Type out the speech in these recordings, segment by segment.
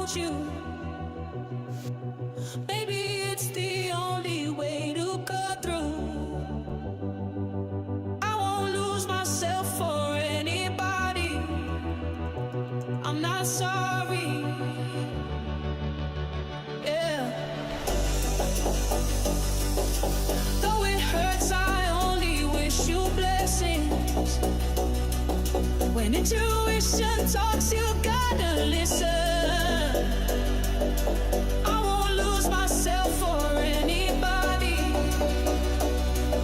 want you. Maybe it's the only way to go through. I won't lose myself for anybody. I'm not sorry. Yeah. Though it hurts, I only wish you blessings. When intuition talks, you gotta listen. I won't lose myself for anybody.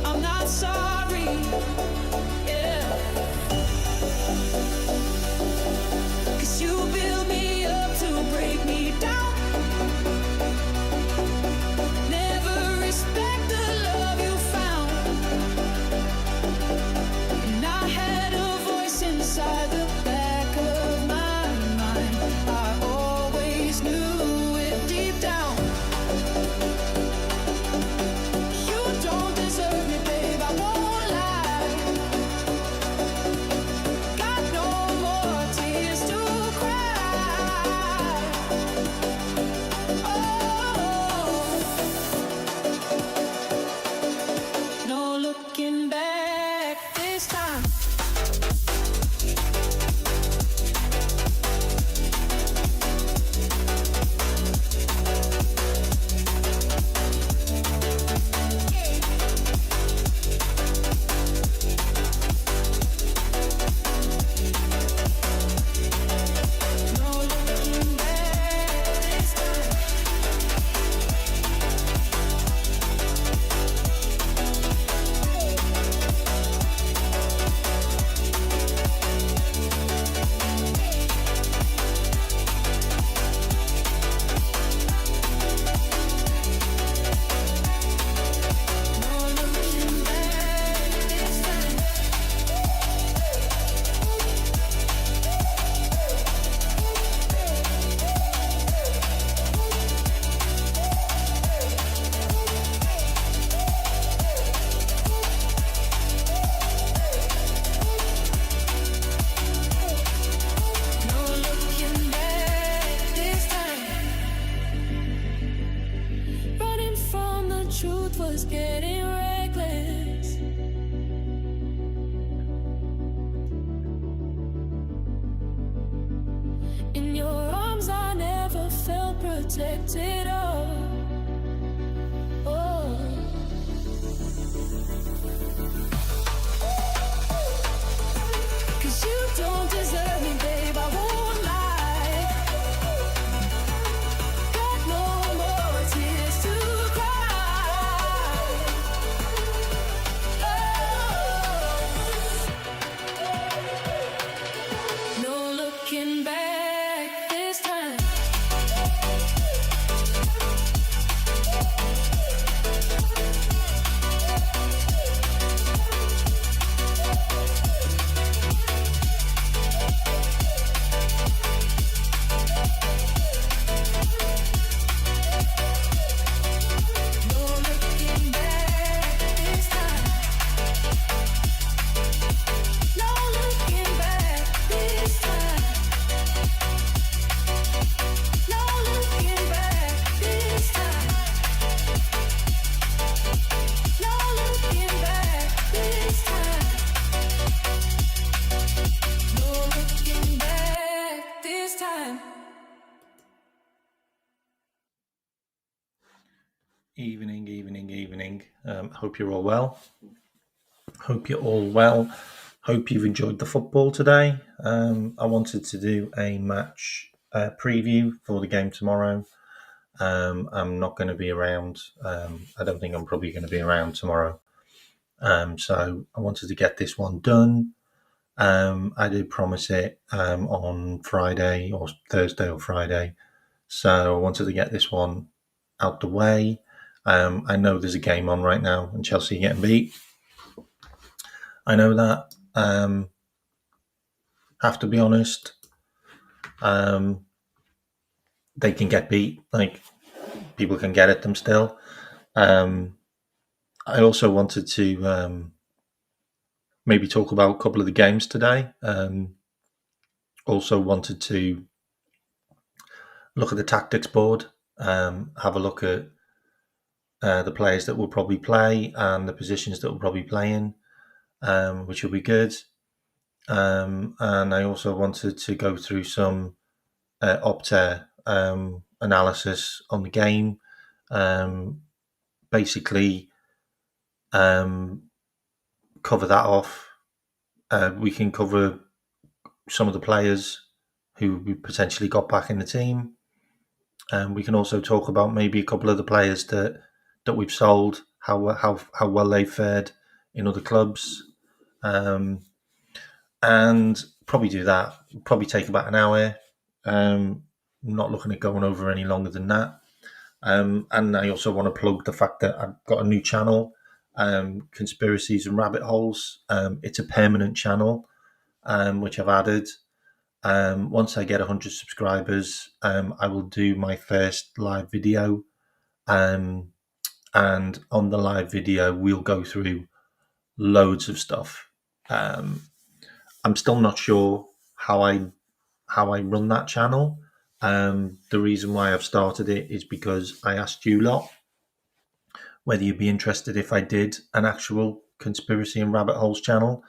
I'm not sorry. Yeah. 'Cause you build me up to break me down. Never respect the love you found. And I had a voice inside the back of my mind. I always knew it deep down. You don't deserve me, babe, I won't lie. Got no more tears to cry. Oh, no looking back this time. No looking back this time. No looking back this time. No looking back this time. Running from the truth was getting reckless. In your arms, I never felt protected. Oh. 'Cause you don't deserve me, babe, I won't lie. Got no more tears to cry. Oh. No looking back this time. No looking back this time. No looking back this time. No looking back this time. No looking back this time. No looking back this time. Evening. Hope you're all well. Hope you've enjoyed the football today. I wanted to do a match preview for the game tomorrow. I'm not going to be around. I don't think I'm probably going to be around tomorrow. So I wanted to get this one done. I did promise it on Friday or Thursday or Friday. So I wanted to get this one out the way. I know there's a game on right now and Chelsea getting beat. I know that. Have to be honest. They can get beat. Like, people can get at them still. I also wanted to maybe talk about a couple of the games today. Also wanted to look at the tactics board, have a look at the players that will probably play and the positions that will probably play in, which will be good. And I also wanted to go through some Opta analysis on the game. Basically, cover that off. We can cover some of the players who we potentially got back in the team. We can also talk about maybe a couple of the players that we've sold, how well they fared in other clubs, and probably do that. Probably take about an hour. Not looking at going over any longer than that. And I also want to plug the fact that I've got a new channel, Conspiracies and Rabbit Holes. It's a permanent channel, which I've added. Once I get 100 subscribers, I will do my first live video. And on the live video, we'll go through loads of stuff. I'm still not sure how I run that channel. The reason why I've started it is because I asked you lot whether you'd be interested if I did an actual Conspiracy and Rabbit Holes channel.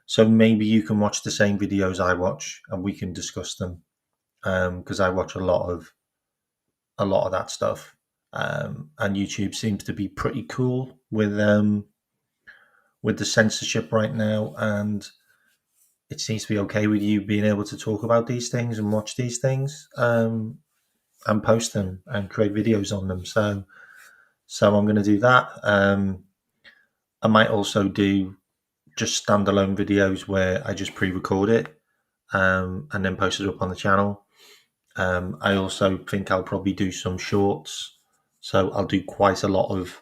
So maybe you can watch the same videos I watch and we can discuss them, because I watch a lot of that stuff. And YouTube seems to be pretty cool with the censorship right now, and it seems to be okay with you being able to talk about these things and watch these things, and post them and create videos on them. So I'm going to do that. I might also do just standalone videos where I just pre-record it, and then post it up on the channel. I also think I'll probably do some shorts. So I'll do quite a lot of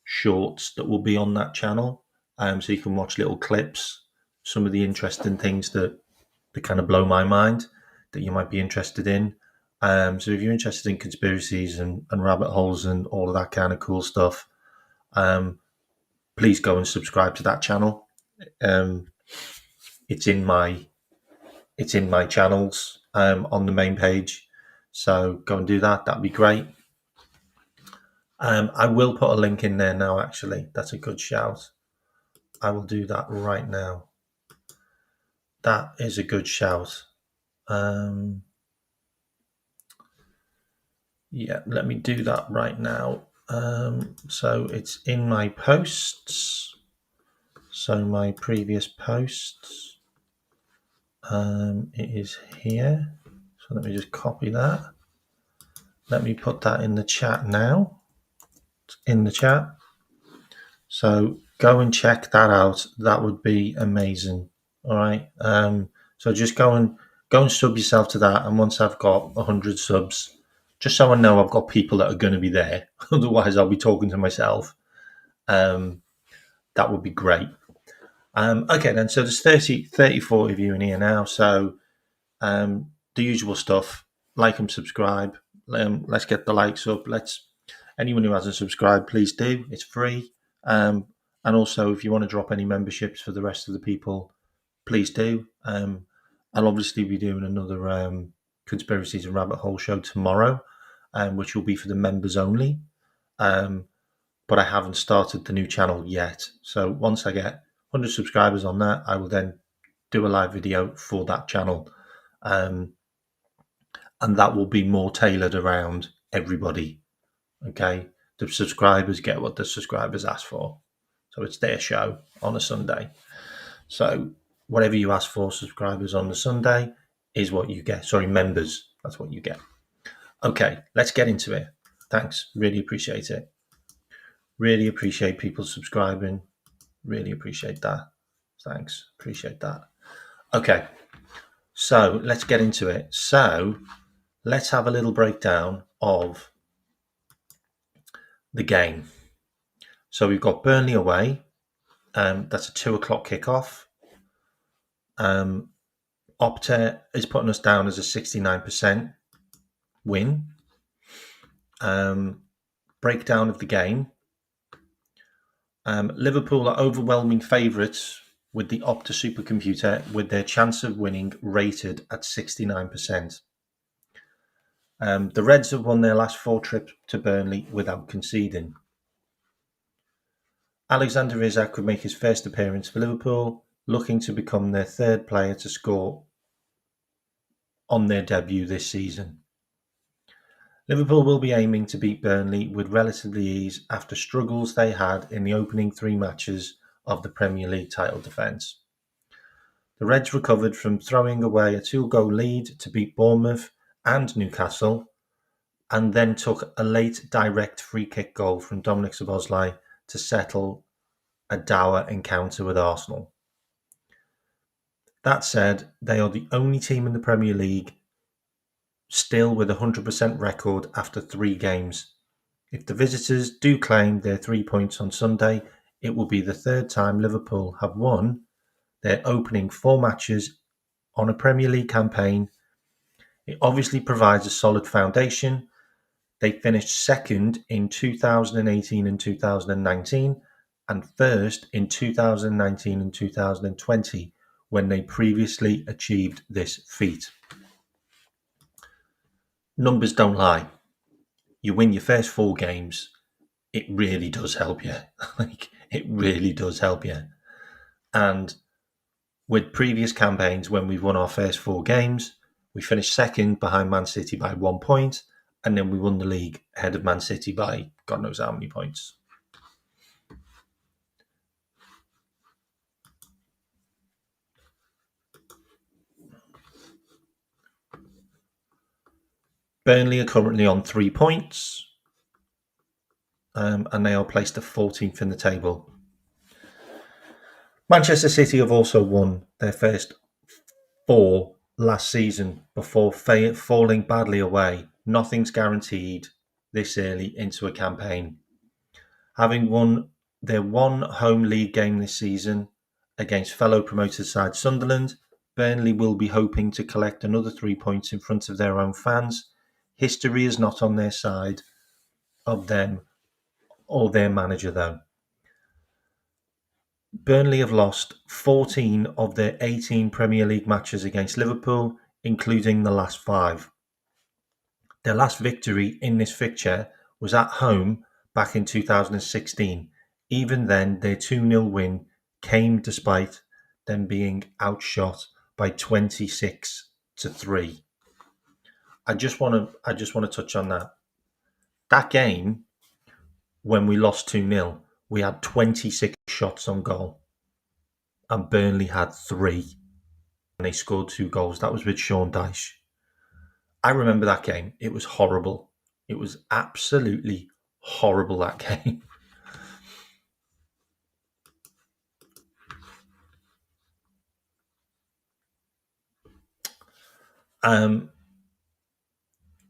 shorts that will be on that channel. So you can watch little clips, some of the interesting things that kind of blow my mind that you might be interested in. So if you're interested in conspiracies and rabbit holes and all of that kind of cool stuff, please go and subscribe to that channel. It's in my channels on the main page. So go and do that. That'd be great. I will put a link in there now, actually. That's a good shout. I will do that right now. That is a good shout. Yeah, let me do that right now. So it's in my posts. So my previous posts, it is here. So let me just copy that. Let me put that in the chat now. It's in the chat. So go and check that out. That would be amazing. All right. So just go and sub yourself to that. And once I've got 100 subs, just so I know I've got people that are going to be there. Otherwise, I'll be talking to myself. That would be great. Okay, then. So there's 34 of you in here now. So the usual stuff. Like and subscribe. Let's get the likes up. Anyone who hasn't subscribed, please do. It's free. And also, if you want to drop any memberships for the rest of the people, please do. I'll obviously be doing another Conspiracies and Rabbit Hole show tomorrow, which will be for the members only. But I haven't started the new channel yet. So once I get 100 subscribers on that, I will then do a live video for that channel. And that will be more tailored around everybody. Okay, the subscribers get what the subscribers ask for. So it's their show on a Sunday. So whatever you ask for, subscribers on the Sunday, is what you get. Sorry, members, that's what you get. Okay, let's get into it. Thanks, really appreciate it. Really appreciate people subscribing. Really appreciate that. Thanks, appreciate that. Okay, so let's get into it. So let's have a little breakdown of the game. So we've got Burnley away. That's a 2:00 kickoff. Opta is putting us down as a 69% win. Breakdown of the game. Liverpool are overwhelming favourites with the Opta supercomputer, with their chance of winning rated at 69%. The Reds have won their last 4 trips to Burnley without conceding. Alexander Isak could make his first appearance for Liverpool, looking to become their 3rd player to score on their debut this season. Liverpool will be aiming to beat Burnley with relative ease after struggles they had in the opening 3 matches of the Premier League title defence. The Reds recovered from throwing away a 2-goal lead to beat Bournemouth and Newcastle, and then took a late direct free-kick goal from Dominic Szoboszlai to settle a dour encounter with Arsenal. That said, they are the only team in the Premier League still with a 100% record after 3 games. If the visitors do claim their 3 points on Sunday, it will be the 3rd time Liverpool have won their opening 4 matches on a Premier League campaign. It obviously provides a solid foundation. They finished 2nd in 2018 and 2019 and 1st in 2019 and 2020 when they previously achieved this feat. Numbers don't lie. You win your first 4 games, it really does help you. It really does help you. And with previous campaigns, when we've won our first 4 games, we finished 2nd behind Man City by 1 point, and then we won the league ahead of Man City by God knows how many points. Burnley are currently on 3 points, and they are placed at 14th in the table. Manchester City have also won their first 4 last season before falling badly away. Nothing's guaranteed this early into a campaign. Having won their 1 home league game this season against fellow promoted side Sunderland, Burnley will be hoping to collect another 3 points in front of their own fans. History is not on their side of them or their manager, though. Burnley have lost 14 of their 18 Premier League matches against Liverpool, including the last 5. Their last victory in this fixture was at home back in 2016. Even then, their 2-0 win came despite them being outshot by 26-3. I just want to touch on that. That game, when we lost 2-0, we had 26 shots on goal, and Burnley had 3, and they scored 2 goals. That was with Sean Dyche. I remember that game. It was horrible. It was absolutely horrible, that game.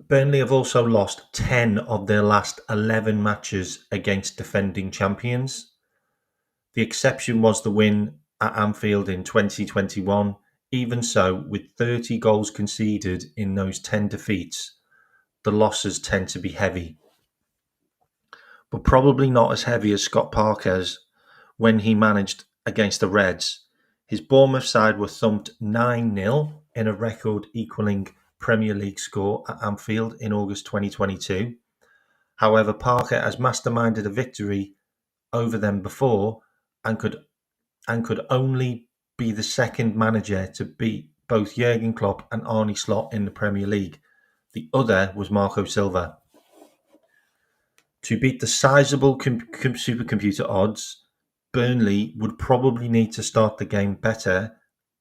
Burnley have also lost 10 of their last 11 matches against defending champions. The exception was the win at Anfield in 2021. Even so, with 30 goals conceded in those 10 defeats, the losses tend to be heavy. But probably not as heavy as Scott Parker's when he managed against the Reds. His Bournemouth side were thumped 9-0 in a record equalling Premier League score at Anfield in August 2022. However, Parker has masterminded a victory over them before and could only be the second manager to beat both Jurgen Klopp and Arne Slot in the Premier League. The other was Marco Silva. To beat the sizable supercomputer odds, Burnley would probably need to start the game better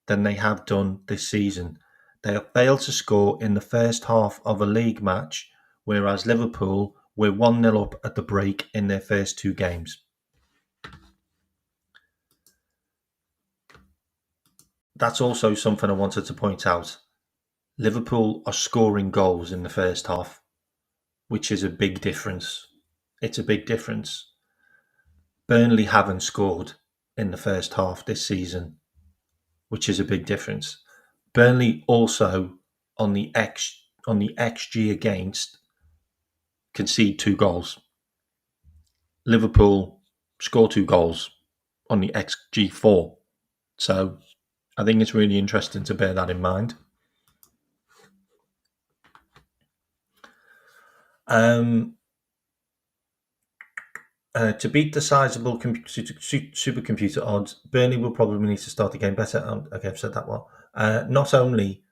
than they have done this season. They have failed to score in the first half of a league match, whereas Liverpool were 1-0 up at the break in their first 2 games. That's also something I wanted to point out. Liverpool are scoring goals in the first half, which is a big difference. It's a big difference. Burnley haven't scored in the first half this season, which is a big difference. Burnley also on the XG against concede 2 goals. Liverpool score 2 goals on the XG 4. So I think it's really interesting to bear that in mind. To beat the sizable supercomputer odds, Burnley will probably need to start the game better. Okay, I've said that one. Not only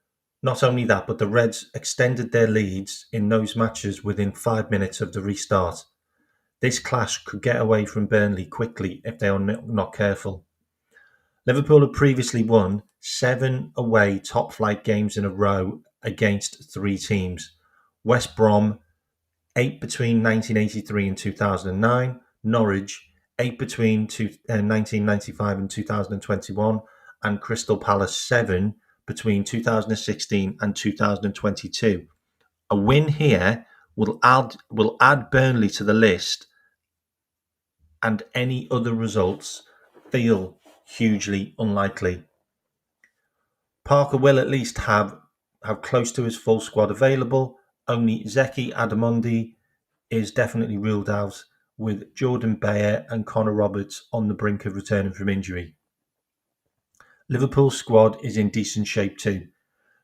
that, but the Reds extended their leads in those matches within 5 minutes of the restart. This clash could get away from Burnley quickly if they are not careful. Liverpool have previously won 7 away top-flight games in a row against 3 teams. West Brom, 8 between 1983 and 2009. Norwich, 8 between 1995 and 2021. And Crystal Palace, 7 between 2016 and 2022. A win here will add Burnley to the list, and any other results feel hugely unlikely. Parker will at least have close to his full squad available. Only Zeki Adamondi is definitely ruled out, with Jordan Bayer and Connor Roberts on the brink of returning from injury. Liverpool's squad is in decent shape too.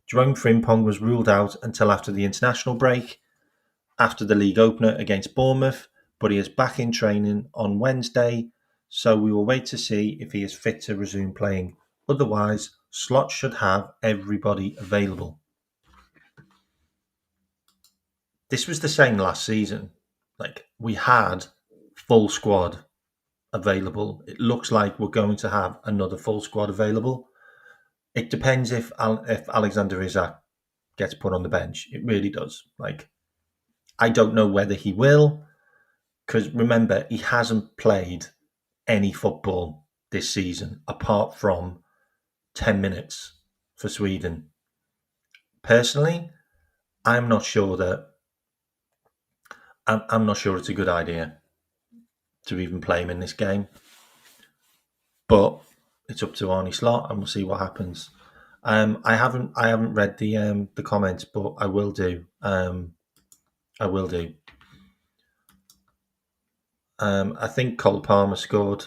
Jerome Frimpong was ruled out until after the international break, after the league opener against Bournemouth, but he is back in training on Wednesday, so we will wait to see if he is fit to resume playing. Otherwise, Slot should have everybody available. This was the same last season. We had full squad available. It looks like we're going to have another full squad available. It depends if Alexander Isak gets put on the bench. It really does. I don't know whether he will, because remember, he hasn't played any football this season apart from 10 minutes for Sweden. Personally, I'm not sure it's a good idea to even play him in this game. But it's up to Arne Slot, and we'll see what happens. I haven't read the comments, but I will do. I think Cole Palmer scored.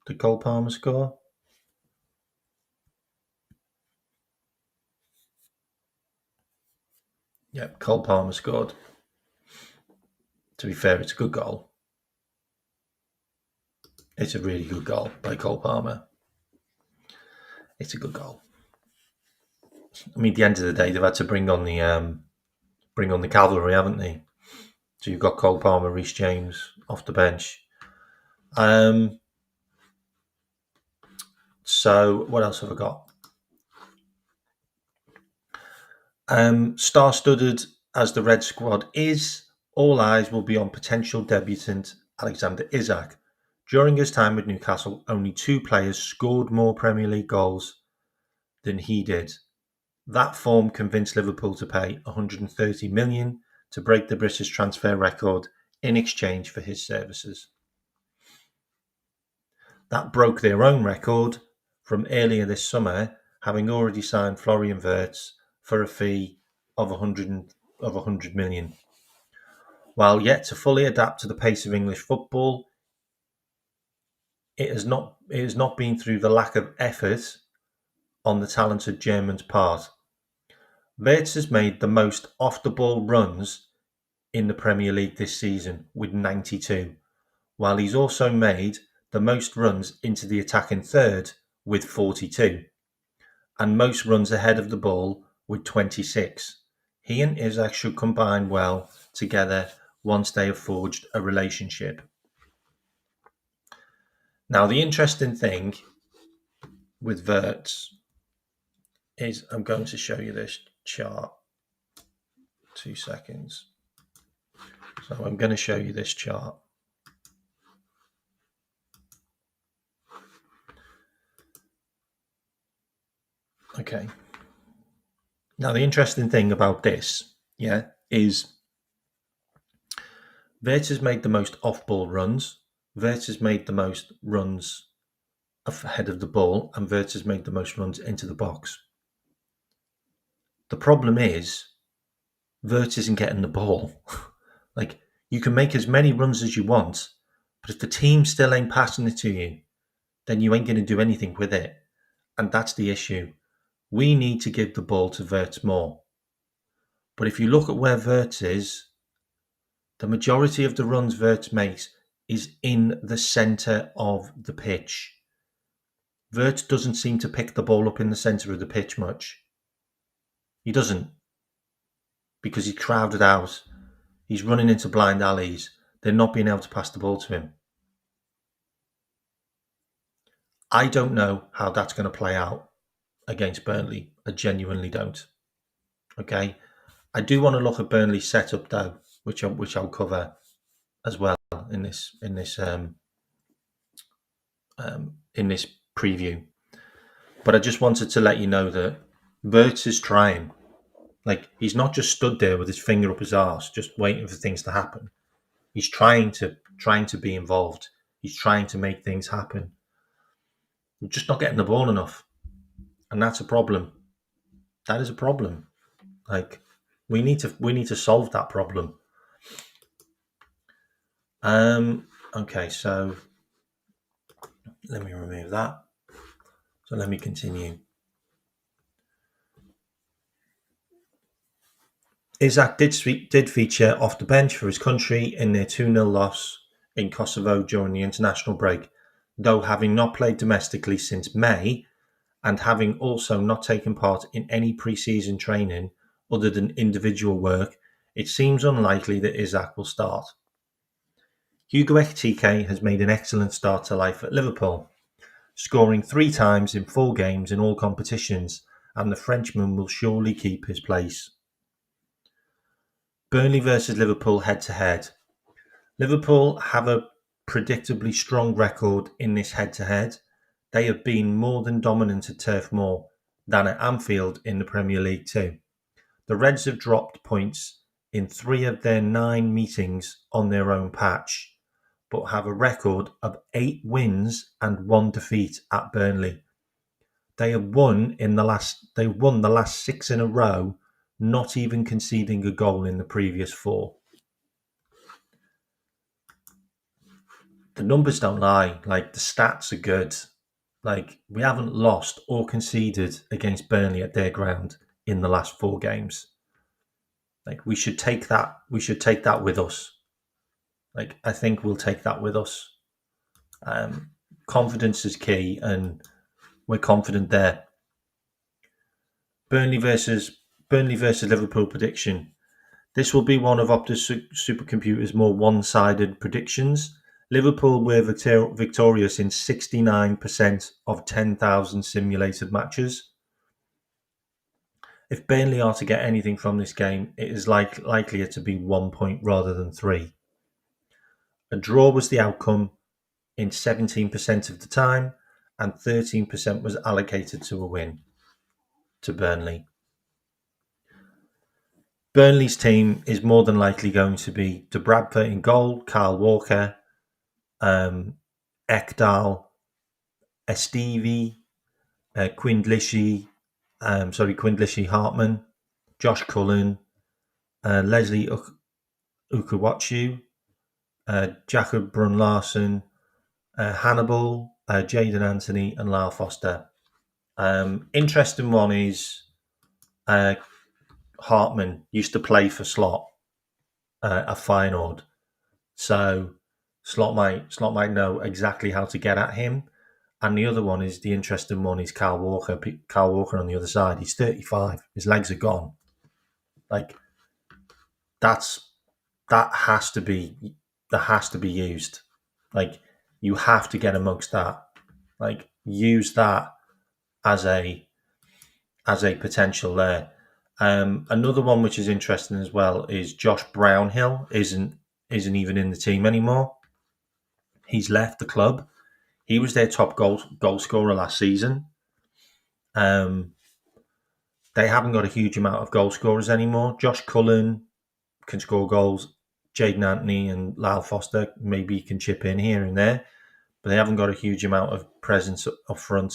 Did Cole Palmer score? Yep, Cole Palmer scored. To be fair, it's a good goal. It's a really good goal by Cole Palmer. It's a good goal. I mean, at the end of the day, they've had to bring on the cavalry, haven't they? So you've got Cole Palmer, Reece James off the bench. So what else have I got? Star-studded as the Red squad is, all eyes will be on potential debutant Alexander Isak. During his time with Newcastle, only 2 players scored more Premier League goals than he did. That form convinced Liverpool to pay $130 million to break the British transfer record in exchange for his services. That broke their own record from earlier this summer, having already signed Florian Wirtz for a fee of $100 million. While yet to fully adapt to the pace of English football, it has not been through the lack of effort on the talented German's part. Wirtz has made the most off-the-ball runs in the Premier League this season with 92, while he's also made the most runs into the attacking third with 42, and most runs ahead of the ball with 26. He and Isak should combine well together once they have forged a relationship. Now, the interesting thing with Wirtz is, I'm going to show you this chart. 2 seconds. So I'm going to show you this chart. Okay. Now, the interesting thing about this, is Wirtz has made the most off-ball runs. Wirtz has made the most runs ahead of the ball, and Wirtz has made the most runs into the box. The problem is, Wirtz isn't getting the ball. You can make as many runs as you want, but if the team still ain't passing it to you, then you ain't going to do anything with it. And that's the issue. We need to give the ball to Wirtz more. But if you look at where Wirtz is The majority of the runs Wirtz makes is in the centre of the pitch. Wirtz doesn't seem to pick the ball up in the centre of the pitch much. He doesn't, because he's crowded out. He's running into blind alleys. They're not being able to pass the ball to him. I don't know how that's going to play out against Burnley. I genuinely don't. Okay, I do want to look at Burnley's setup though, which I'll cover as well in this preview. But I just wanted to let you know that Wirtz is trying. Like, he's not just stood there with his finger up his arse, just waiting for things to happen. He's trying to be involved. He's trying to make things happen. We're just not getting the ball enough, and that's a problem. That is a problem. Like, we need to solve that problem. Okay, so let me remove that. So let me continue. Isak did feature off the bench for his country in their 2-0 loss in Kosovo during the international break, though having not played domestically since May and having also not taken part in any pre-season training other than individual work, it seems unlikely that Isak will start. Hugo Ekitike has made an excellent start to life at Liverpool, scoring 3 times in 4 games in all competitions, and the Frenchman will surely keep his place. Burnley versus Liverpool head-to-head. Liverpool have a predictably strong record in this head-to-head. They have been more than dominant at Turf Moor than at Anfield in the Premier League too. The Reds have dropped points in 3 of their 9 meetings on their own patch, but have a record of 8 wins and 1 defeat at Burnley. They have won the last 6 in a row, not even conceding a goal in the previous 4. The numbers don't lie. Like, the stats are good. Like, we haven't lost or conceded against Burnley at their ground in the last 4 games. Like, we should take that with us. Like, I think we'll take that with us. Confidence is key, and we're confident there. Burnley versus Liverpool prediction. This will be one of Opta's supercomputer's more one-sided predictions. Liverpool were victorious in 69% of 10,000 simulated matches. If Burnley are to get anything from this game, it is likelier to be 1 point rather than 3. A draw was the outcome in 17% of the time, and 13% was allocated to a win to Burnley. Burnley's team is more than likely going to be De Bradford in goal, Kyle Walker, Ekdal, Estevie, Quindlishy Hartman, Josh Cullen, Leslie Ukawachu, Jacob Brun Larson, Hannibal, Jaden Anthony, and Lyle Foster. Interesting one is Hartman used to play for Slot at Feyenoord, so Slot might know exactly how to get at him. And the other one is the interesting one is Kyle Walker. Kyle Walker on the other side. He's 35. His legs are gone. Like, that has to be used. Like, you have to get amongst that. Like, use that as a potential there. Another one which is interesting as well is Josh Brownhill isn't even in the team anymore. He's left the club. He was their top goal scorer last season. They haven't got a huge amount of goal scorers anymore. Josh Cullen can score goals. Jaden Anthony and Lyle Foster maybe can chip in here and there, but they haven't got a huge amount of presence up front.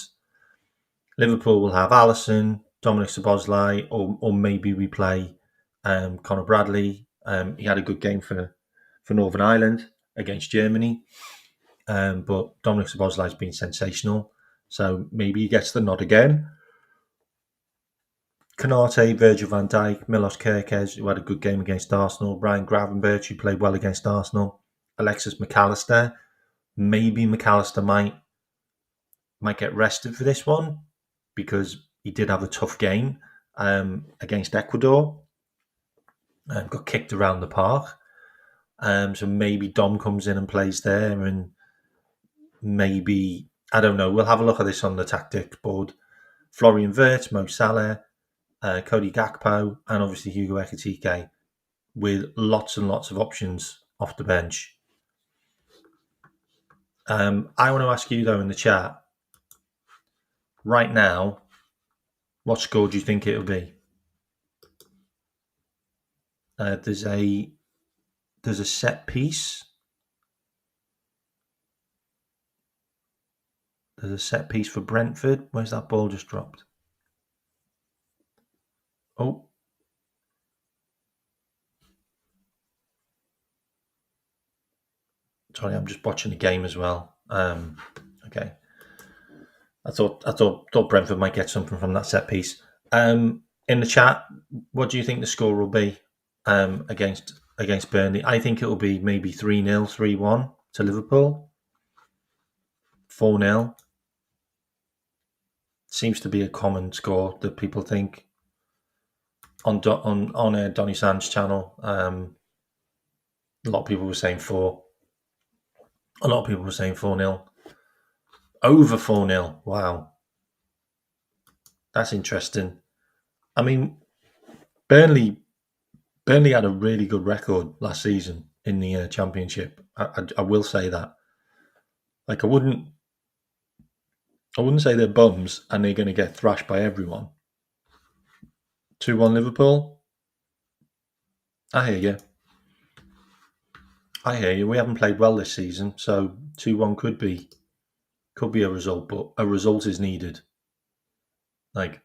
Liverpool will have Alisson, Dominic Szoboszlai, or maybe we play Conor Bradley. He had a good game for Northern Ireland against Germany. But Dominic Szoboszlai has been sensational, so maybe he gets the nod again. Canate, Virgil van Dijk, Milos Kerkez, who had a good game against Arsenal, Ryan Gravenberch, who played well against Arsenal, Alexis McAllister. Maybe McAllister might get rested for this one because he did have a tough game against Ecuador. Got kicked around the park. So maybe Dom comes in and plays there, and maybe, I don't know, we'll have a look at this on the tactics board. Florian Wirtz, Mo Salah, Cody Gakpo, and obviously Hugo Ekitike, with lots and lots of options off the bench. I want to ask you, though, in the chat, right now, what score do you think it'll be? There's a set piece. There's a set piece for Brentford. Where's that ball just dropped? Oh. Sorry, I'm just watching the game as well. Okay. I thought Brentford might get something from that set piece. In the chat, what do you think the score will be against Burnley? I think it will be maybe 3-0, 3-1 to Liverpool. 4-0. Seems to be a common score that people think on Donny Sand's channel. A lot of people were saying 4. A lot of people were saying 4-0. Over 4-0. Wow. That's interesting. I mean, Burnley had a really good record last season in the Championship. I will say that. Like, I wouldn't say they're bums and they're going to get thrashed by everyone. 2-1 Liverpool. I hear you. We haven't played well this season, so 2-1 could be a result, but a result is needed. Like,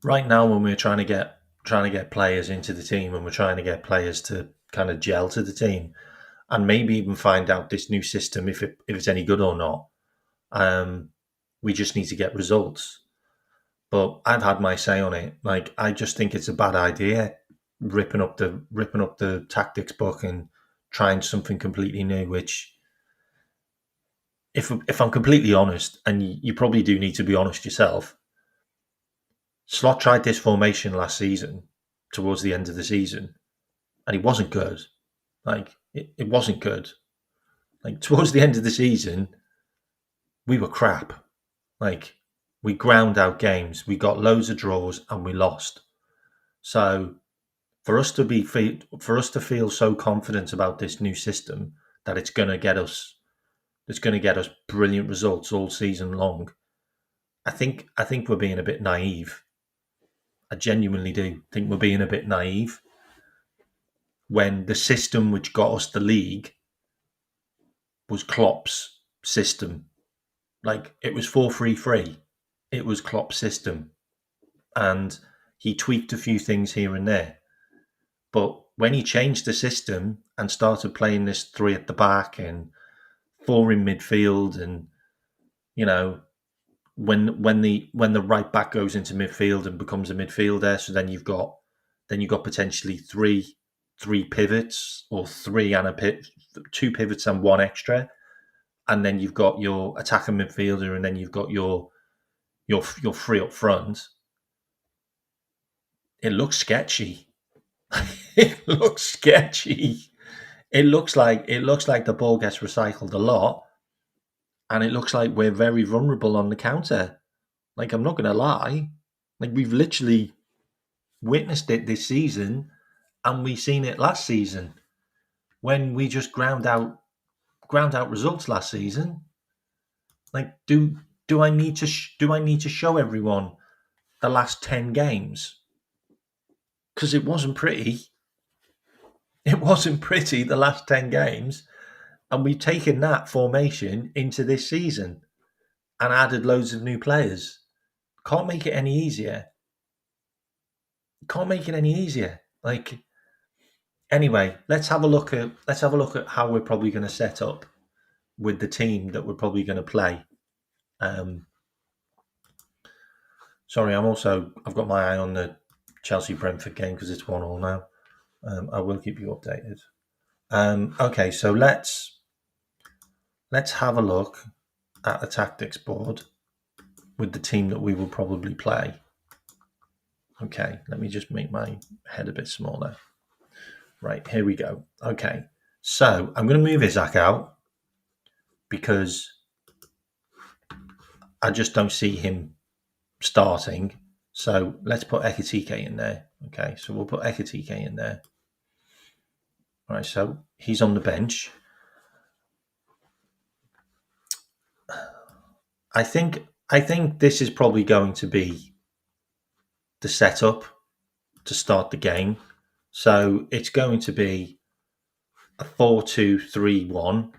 right now, when we're trying to get players into the team, and we're trying to get players to kind of gel to the team, and maybe even find out this new system if it's any good or not. We just need to get results. But I've had my say on it. Like, I just think it's a bad idea ripping up the tactics book and trying something completely new. Which, if I'm completely honest, and you probably do need to be honest yourself, Slot tried this formation last season towards the end of the season, and it wasn't good. Like, it wasn't good. Like, towards the end of the season, we were crap. Like, we ground out games, we got loads of draws, and we lost. So, for us to feel so confident about this new system that it's going to get us brilliant results all season long, I think we're being a bit naive. I genuinely do think we're being a bit naive when the system which got us the league was Klopp's system. Like, it was 4-3-3. It was Klopp's system. And he tweaked a few things here and there. But when he changed the system and started playing this 3 at the back and 4 in midfield, and, you know, when the right back goes into midfield and becomes a midfielder, so then you've got potentially three pivots, or 2 pivots and 1 extra, and then you've got your attacking midfielder, and then you've got your 3 up front. It looks sketchy. It looks sketchy. It looks like the ball gets recycled a lot, and it looks like we're very vulnerable on the counter. Like, I'm not going to lie. Like, we've literally witnessed it this season, and we've seen it last season when we just ground out results last season. Like, do I need to show everyone the last 10 games? Because it wasn't pretty. It wasn't pretty the last 10 games, and we've taken that formation into this season and added loads of new players. Can't make it any easier. Like, anyway, let's have a look at how we're probably going to set up with the team that we're probably going to play. Sorry, I've got my eye on the Chelsea Brentford game because it's 1-1 now. I will keep you updated. Okay, so let's have a look at the tactics board with the team that we will probably play. Okay, let me just make my head a bit smaller. Right, here we go. Okay, so I'm going to move Isaac out because I just don't see him starting. So let's put Ekatike in there. Okay, so we'll put Ekatike in there. All right, so he's on the bench. I think this is probably going to be the setup to start the game. So it's going to be a 4-2-3-1,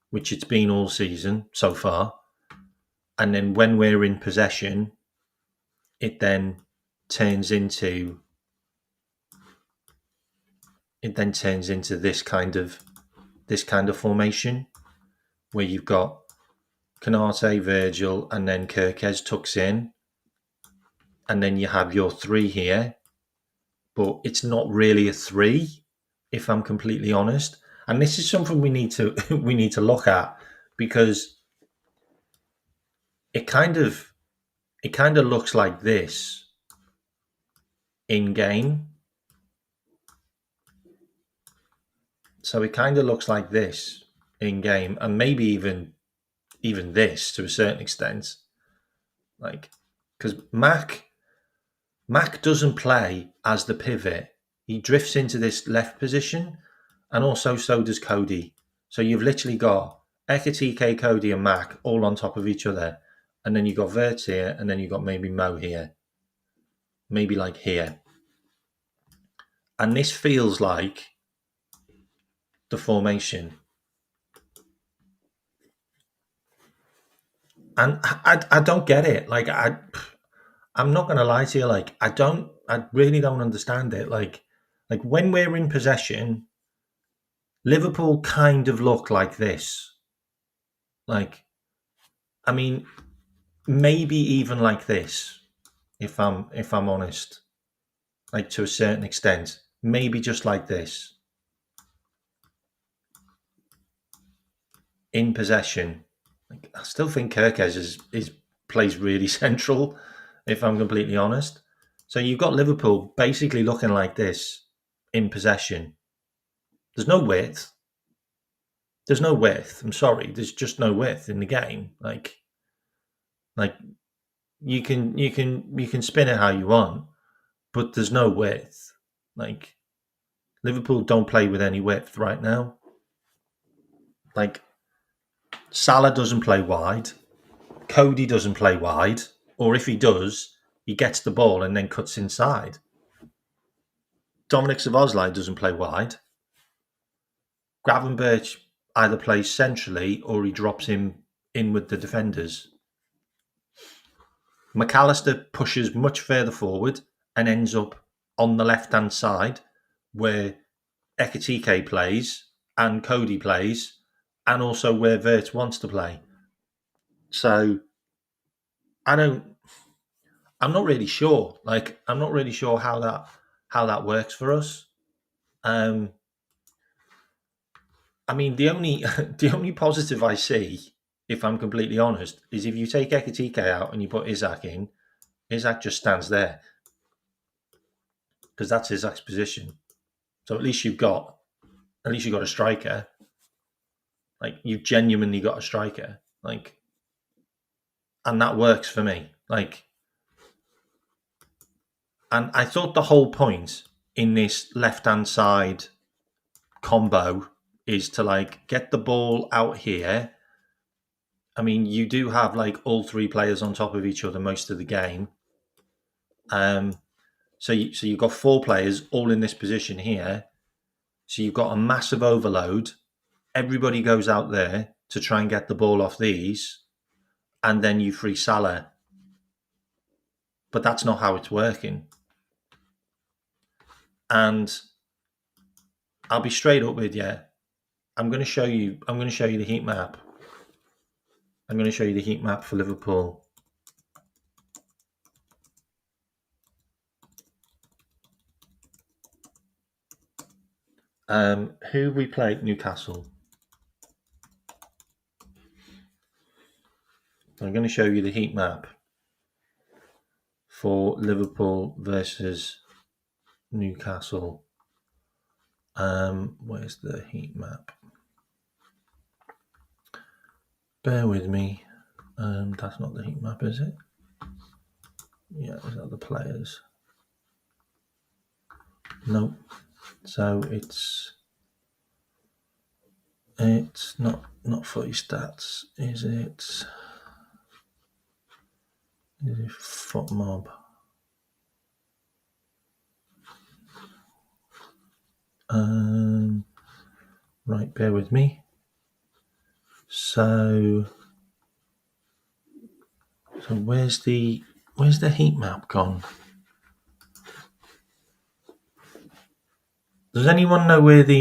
which it's been all season so far. And then when we're in possession, it then turns into this kind of formation where you've got Canate, Virgil, and then Kirkez tucks in, and then you have your three here, but it's not really a three, if I'm completely honest. And this is something we need to look at, because it kind of looks like this in game. So it kind of looks like this in game, and maybe even this to a certain extent, like, because Mac doesn't play as the pivot. He drifts into this left position, and also so does Cody. So you've literally got Ekatike, Cody, and Mac all on top of each other, and then you've got Verts here, and then you've got maybe Mo here, maybe like here. And this feels like the formation. And I don't get it. Like, I'm not going to lie to you. Like, I really don't understand it. Like when we're in possession, Liverpool kind of look like this. Like, I mean, maybe even like this, if I'm honest. Like, to a certain extent, maybe just like this. In possession, like, I still think Kirkez is plays really central, if I'm completely honest. So you've got Liverpool basically looking like this in possession. There's no width. I'm sorry. There's just no width in the game. Like you can spin it how you want, but there's no width. Like, Liverpool don't play with any width right now. Like, Salah doesn't play wide. Cody doesn't play wide. Or if he does, he gets the ball and then cuts inside. Dominic Szoboszlai doesn't play wide. Gravenberch either plays centrally or he drops him in with the defenders. McAllister pushes much further forward and ends up on the left-hand side where Ekatike plays and Cody plays, and also where Vert wants to play. So I'm not really sure. Like, I'm not really sure how that works for us. I mean, the only positive I see, if I'm completely honest, is if you take Ekatike out and you put Isaac in, Isaac just stands there because that's Isaac's position. So at least you've got a striker. Like, you've genuinely got a striker. Like, and that works for me. Like, and I thought the whole point in this left-hand side combo is to, like, get the ball out here. I mean, you do have, like, all three players on top of each other most of the game. So you've got four players all in this position here. So you've got a massive overload. Everybody goes out there to try and get the ball off these, and then you free Salah. But that's not how it's working. And I'll be straight up with you. I'm going to show you the heat map. I'm going to show you the heat map for Liverpool. Who we played Newcastle. I'm going to show you the heat map for Liverpool versus Newcastle. Where's the heat map? Bear with me. That's not the heat map, is it? Yeah, is that the players? Nope. So it's not footy stats, is it? Is it foot mob? Right, bear with me. So where's the heat map gone? Does anyone know where the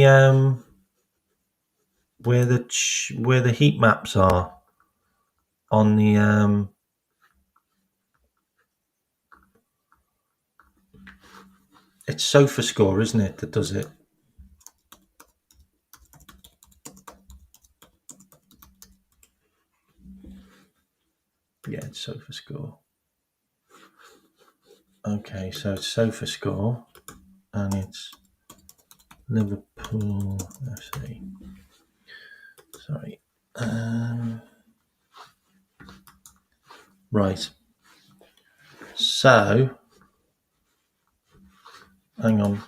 heat maps are on the It's SofaScore, isn't it, that does it? Yeah, it's SofaScore. Okay, so it's SofaScore, and it's Liverpool FC. Sorry. Right. So, hang on.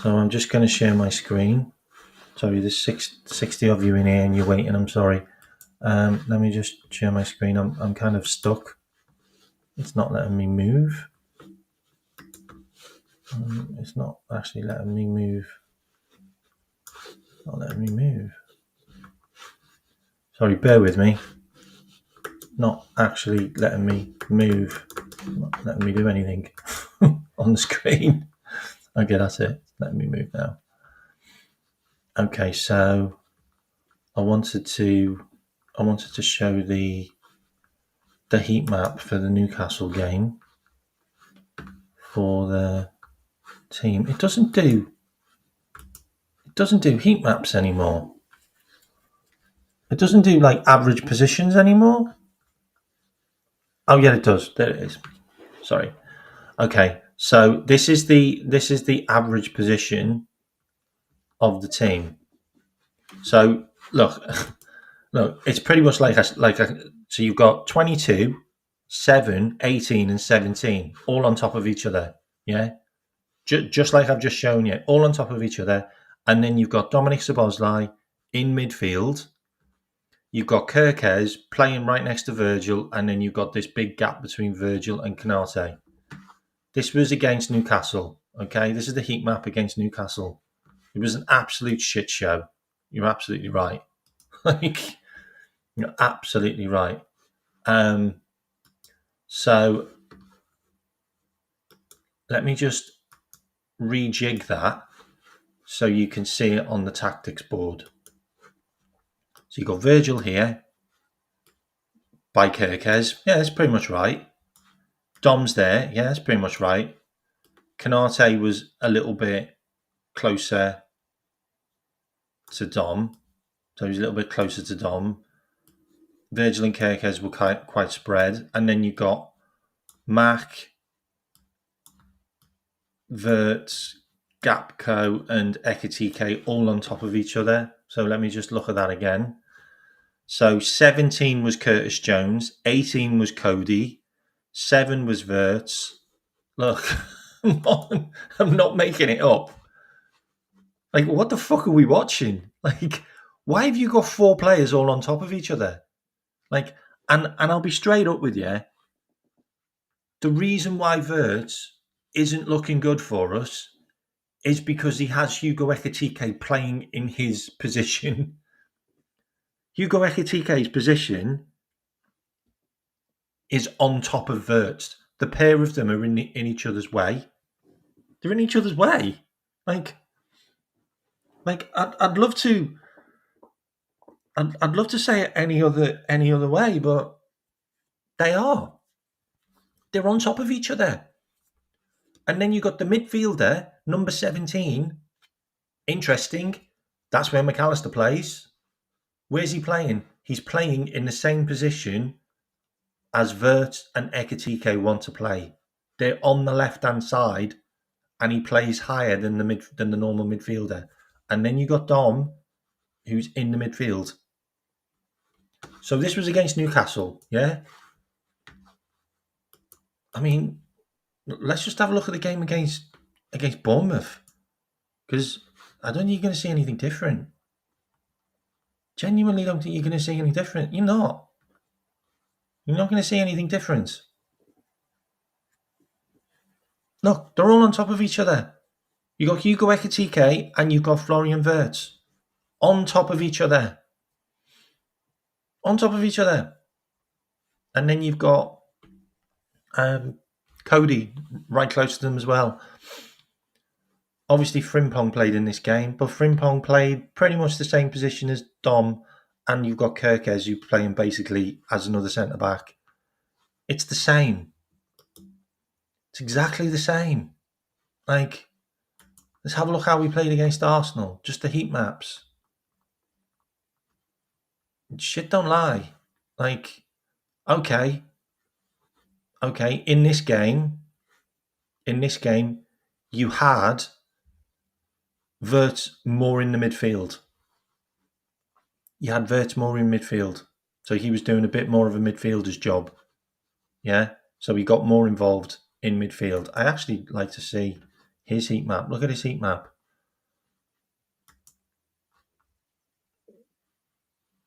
So I'm just going to share my screen. Sorry, there's 60 of you in here and you're waiting. I'm sorry. Let me just share my screen. I'm kind of stuck. It's not letting me move. It's not actually letting me move. Not letting me move. Sorry, bear with me. Not actually letting me move. Not letting me do anything on the screen. Okay, that's it. Letting me move now. Okay, so I wanted to show the heat map for the Newcastle game for the team. It doesn't do heat maps anymore. It doesn't do like average positions anymore. Oh yeah, it does. There it is. Sorry. Okay, so this is the average position of the team. So look, it's pretty much like so you've got 22, 7, 18 and 17 all on top of each other. Yeah. Just like I've just shown you, all on top of each other. And then you've got Dominic Szoboszlai in midfield. You've got Kirkes playing right next to Virgil, and then you've got this big gap between Virgil and Canate. This was against Newcastle, okay? This is the heat map against Newcastle. It was an absolute shit show. You're absolutely right. Like, you're absolutely right. So let me just rejig that so you can see it on the tactics board. So you've got Virgil here by Kirkes. Yeah, that's pretty much right. Dom's there. Yeah, that's pretty much right. Canate was a little bit closer to Dom. So he was a little bit closer to Dom. Virgil and Kirkes were quite spread. And then you've got Mac, Vert, Gapco, and Ekitike all on top of each other. So let me just look at that again. So 17 was Curtis Jones, 18 was Cody, 7 was Verts. Look, I'm not making it up. Like, what the fuck are we watching? Like, why have you got 4 players all on top of each other? Like, and I'll be straight up with you. The reason why Verts isn't looking good for us is because he has Hugo Ekitike playing in his position. Hugo Ekitike's position is on top of Verts. The pair of them are in each other's way. They're in each other's way. Like I'd love to. I'd love to say it any other way, but they are. They're on top of each other. And then you got the midfielder, number 17. Interesting. That's where McAllister plays. Where's he playing? He's playing in the same position as Vert and Ekatike want to play. They're on the left-hand side, and he plays higher than the normal midfielder. And then you got Dom, who's in the midfield. So this was against Newcastle, yeah? I mean, let's just have a look at the game against Bournemouth, because I don't think you're going to see anything different. Genuinely don't think you're going to see anything different. You're not. You're not going to see anything different. Look, they're all on top of each other. You got Hugo Ekatike and you've got Florian Wirtz on top of each other. On top of each other. And then you've got Cody right close to them as well. Obviously, Frimpong played in this game, but Frimpong played pretty much the same position as Dom, and you've got Kirkes, who's playing basically as another centre-back. It's the same. It's exactly the same. Like, let's have a look how we played against Arsenal. Just the heat maps. Shit don't lie. Like, okay, in this game, you had Wirtz more in the midfield. You had Wirtz more in midfield. So he was doing a bit more of a midfielder's job. Yeah? So he got more involved in midfield. I actually like to see his heat map. Look at his heat map.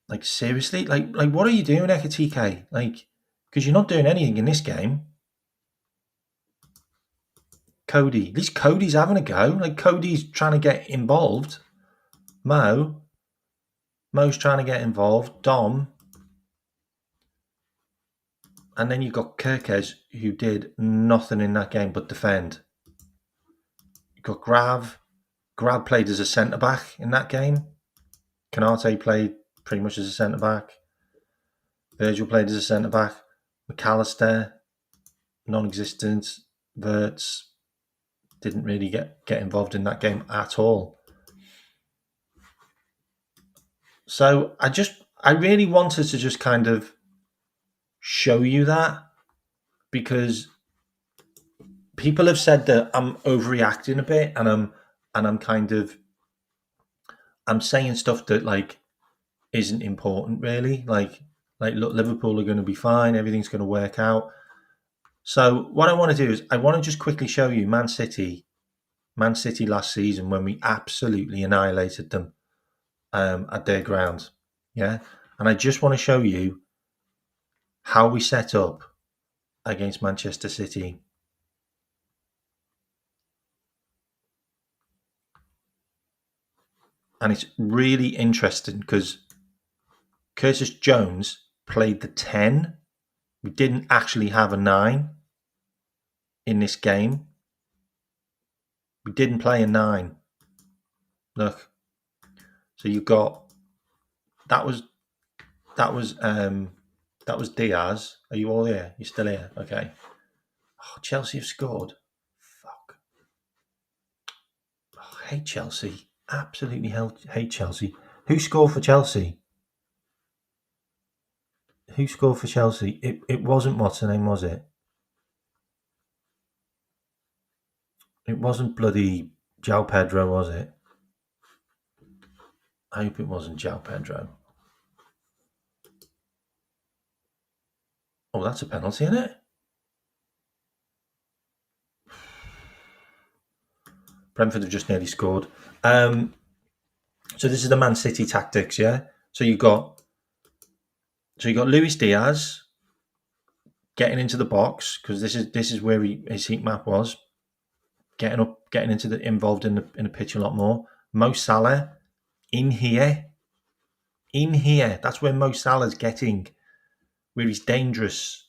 Like, seriously? Like what are you doing, Ekatike? Like, because you're not doing anything in this game. Cody. At least Cody's having a go. Like, Cody's trying to get involved. Mo's trying to get involved. Dom. And then you've got Kirkes, who did nothing in that game but defend. You've got Grav. Grav played as a centre-back in that game. Canate played pretty much as a centre-back. Virgil played as a centre-back. McAllister, non-existent. Wirtz didn't really get involved in that game at all. So I really wanted to just kind of show you that, because people have said that I'm overreacting a bit, and I'm saying stuff that like isn't important really. Like look, Liverpool are going to be fine. Everything's going to work out. So what I want to do is I want to just quickly show you Man City last season, when we absolutely annihilated them at their ground. Yeah. And I just want to show you how we set up against Manchester City. And it's really interesting because Curtis Jones played the 10. We didn't actually have a 9 in this game. We didn't play a 9. Look. So you've got that was Diaz. Are you all here? You're still here? Okay. Oh, Chelsea have scored. Fuck. Oh, I hate Chelsea. Absolutely hate Chelsea. Who scored for Chelsea? Who scored for Chelsea? It wasn't what's her name, was it? It wasn't bloody João Pedro, was it? I hope it wasn't João Pedro. Oh, that's a penalty, isn't it? Brentford have just nearly scored. So this is the Man City tactics, yeah? So you got Luis Diaz getting into the box, because this is where his heat map was. Getting involved in the pitch a lot more. Mo Salah in here. That's where Mo Salah's getting, where he's dangerous.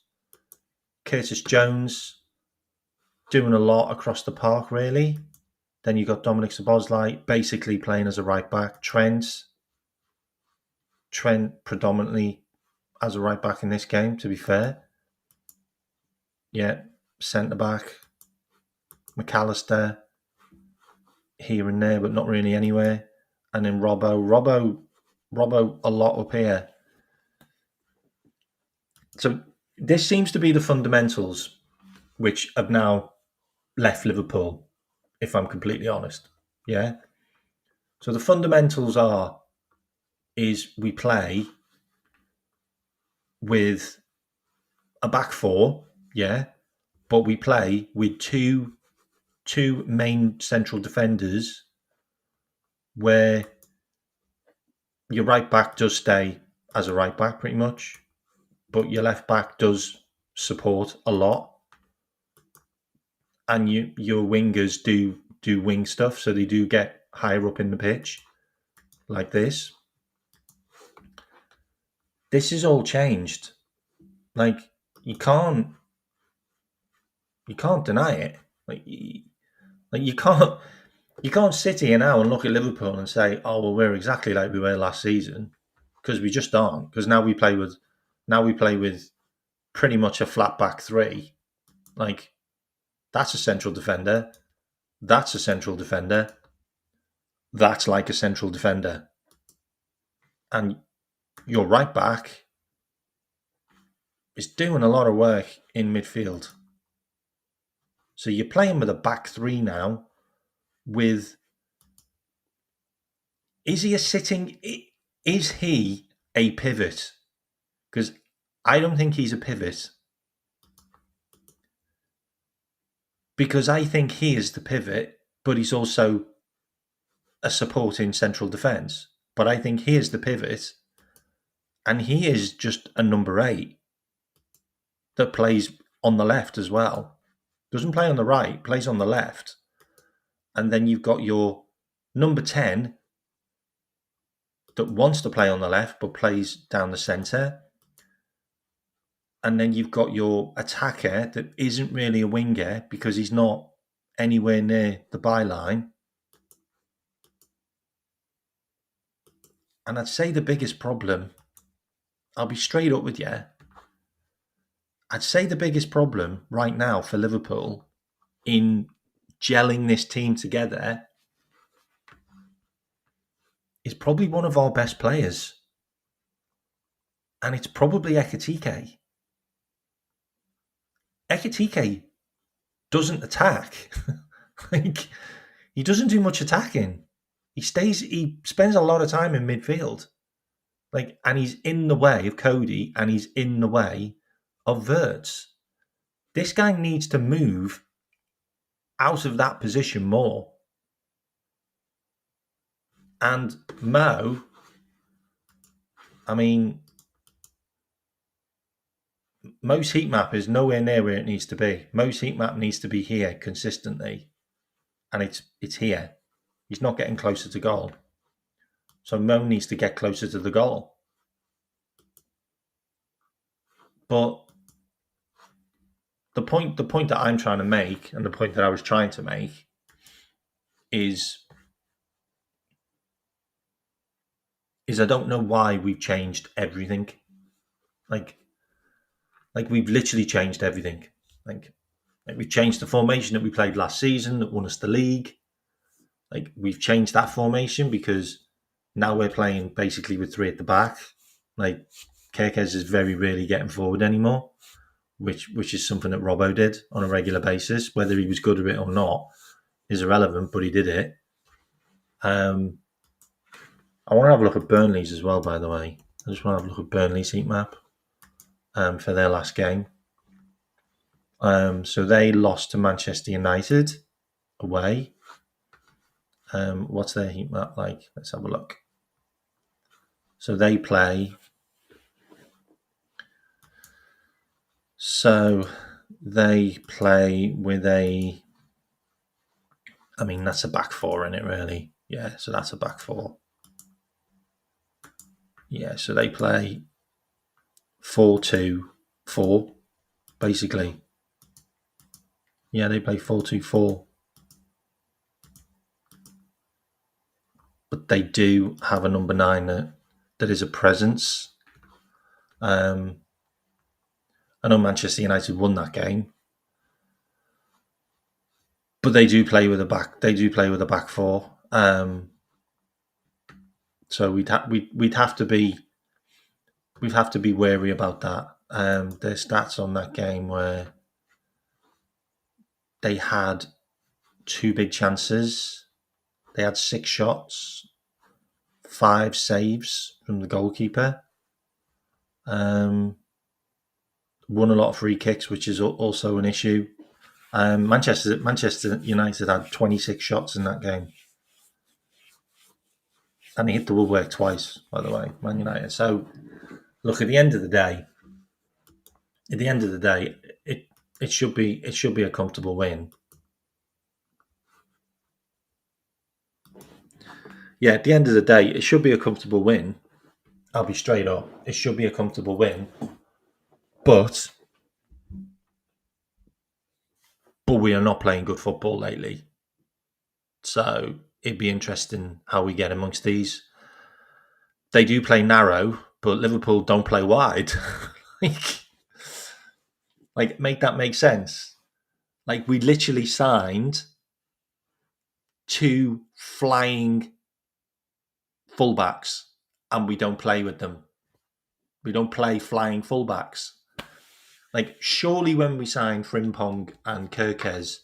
Curtis Jones doing a lot across the park, really. Then you got Dominic Szoboszlai basically playing as a right back. Trent predominantly as a right back in this game, to be fair. Yeah, centre back. McAllister here and there, but not really anywhere. And then Robbo a lot up here. So this seems to be the fundamentals which have now left Liverpool, if I'm completely honest. Yeah. So the fundamentals is we play with a back four, yeah, but we play with two main central defenders where your right back does stay as a right back pretty much, but your left back does support a lot, and your wingers do wing stuff, so they do get higher up in the pitch, like this. This is all changed. Like you can't deny it. Like you can't sit here now and look at Liverpool and say, "Oh well, we're exactly like we were last season," because we just aren't. Because now we play with pretty much a flat back three. Like that's a central defender. That's a central defender. That's like a central defender. And your right back is doing a lot of work in midfield. So you're playing with a back three now with... Is he a pivot? Because I don't think he's a pivot. Because I think he is the pivot, but he's also a supporting central defence. But I think he is the pivot, and he is just a number 8 that plays on the left as well. Doesn't play on the right, plays on the left. And then you've got your number 10 that wants to play on the left but plays down the centre. And then you've got your attacker that isn't really a winger because he's not anywhere near the byline. And I'd say the biggest problem, I'll be straight up with you, I'd say the biggest problem right now for Liverpool in gelling this team together is probably one of our best players. And it's probably Ekitike. Ekitike doesn't attack. Like, he doesn't do much attacking. He spends a lot of time in midfield. Like, and he's in the way of Cody and he's in the way of Wirtz. This guy needs to move out of that position more. And Mo, I mean, Mo's heat map is nowhere near where it needs to be. Mo's heat map needs to be here consistently. And it's here. He's not getting closer to goal. So Mo needs to get closer to the goal. But the point that I'm trying to make, and the point that I was trying to make, is I don't know why we've changed everything. Like we've literally changed everything. Like we changed the formation that we played last season that won us the league. Like we've changed that formation because now we're playing basically with 3 at the back. Like Kerkez is very rarely getting forward anymore, which is something that Robbo did on a regular basis. Whether he was good at it or not is irrelevant, but he did it. I want to have a look at Burnley's as well, by the way. I just want to have a look at Burnley's heat map for their last game. So they lost to Manchester United away. What's their heat map like? Let's have a look. So they play. So they play with a... I mean, that's a back 4, isn't it, really? Yeah, so that's a back 4. Yeah, so they play 4-2-4, basically. Yeah, they play 4-2-4. But they do have a number 9 that is a presence. I know Manchester United won that game. but they do play with a back. They do play with a back four. So we'd have to be wary about that. Their stats on that game were they had 2 big chances. They had 6 shots, 5 saves from the goalkeeper. Won a lot of free kicks, which is also an issue. Manchester United had 26 shots in that game. And he hit the woodwork twice, by the way, Man United. So, look, at the end of the day, it should be a comfortable win. Yeah, at the end of the day, it should be a comfortable win. I'll be straight up. It should be a comfortable win. But we are not playing good football lately. So it'd be interesting how we get amongst these. They do play narrow, but Liverpool don't play wide. like, make that make sense. Like, we literally signed 2 flying fullbacks, and we don't play with them. We don't play flying fullbacks. Like, surely when we signed Frimpong and Kirkes,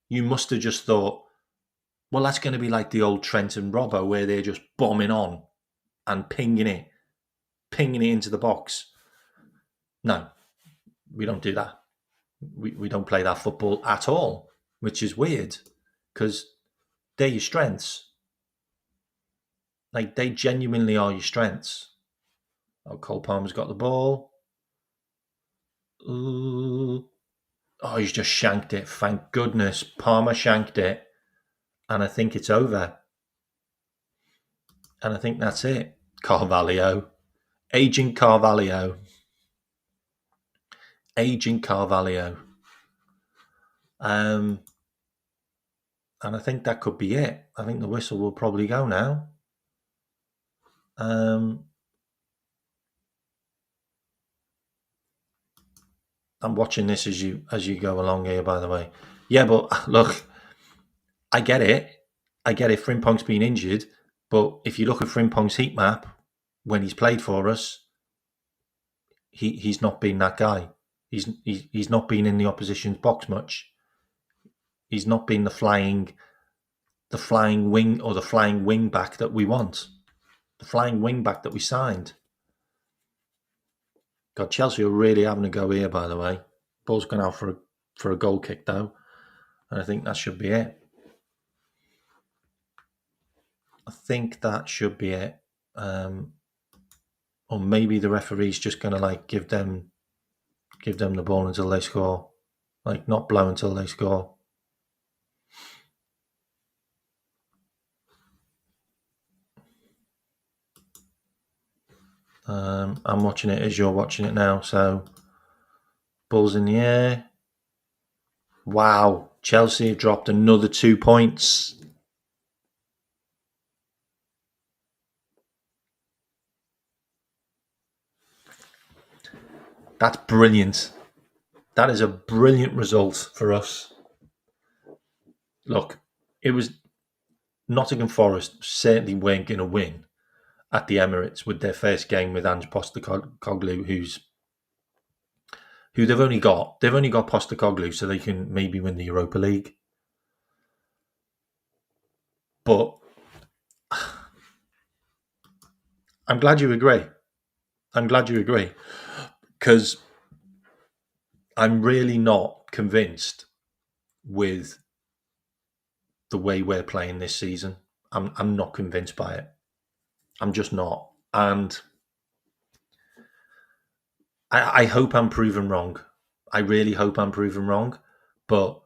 you must have just thought, well, that's going to be like the old Trent and Robbo, where they're just bombing on and pinging it into the box. No, we don't do that. We don't play that football at all, which is weird because they're your strengths. Like, they genuinely are your strengths. Oh, Cole Palmer's got the ball. Ooh. Oh, he's just shanked it. Thank goodness. Palmer shanked it. And I think it's over. And I think that's it. Carvalho. Aging Carvalho. And I think that could be it. I think the whistle will probably go now. I'm watching this as you go along here, by the way. Yeah, but look, I get it. Frimpong's been injured, but if you look at Frimpong's heat map when he's played for us, he's not been that guy. He's not been in the opposition's box much. He's not been the flying wing or the flying wing back that we want. The flying wing back that we signed. God, Chelsea are really having a go here, by the way. Ball's gone out for a goal kick, though. And I think that should be it. Or maybe the referee's just going to give them the ball until they score. Not blow until they score. I'm watching it as you're watching it now. So, ball's in the air. Wow, Chelsea have dropped another 2 points. That's brilliant. That is a brilliant result for us. Look, it was Nottingham Forest certainly weren't going to win at the Emirates with their first game with Ange Postecoglou, who they've only got Postecoglou so they can maybe win the Europa League. But I'm glad you agree. Because I'm really not convinced with the way we're playing this season. I'm not convinced by it. I'm just not. And I hope I'm proven wrong. I really hope I'm proven wrong. But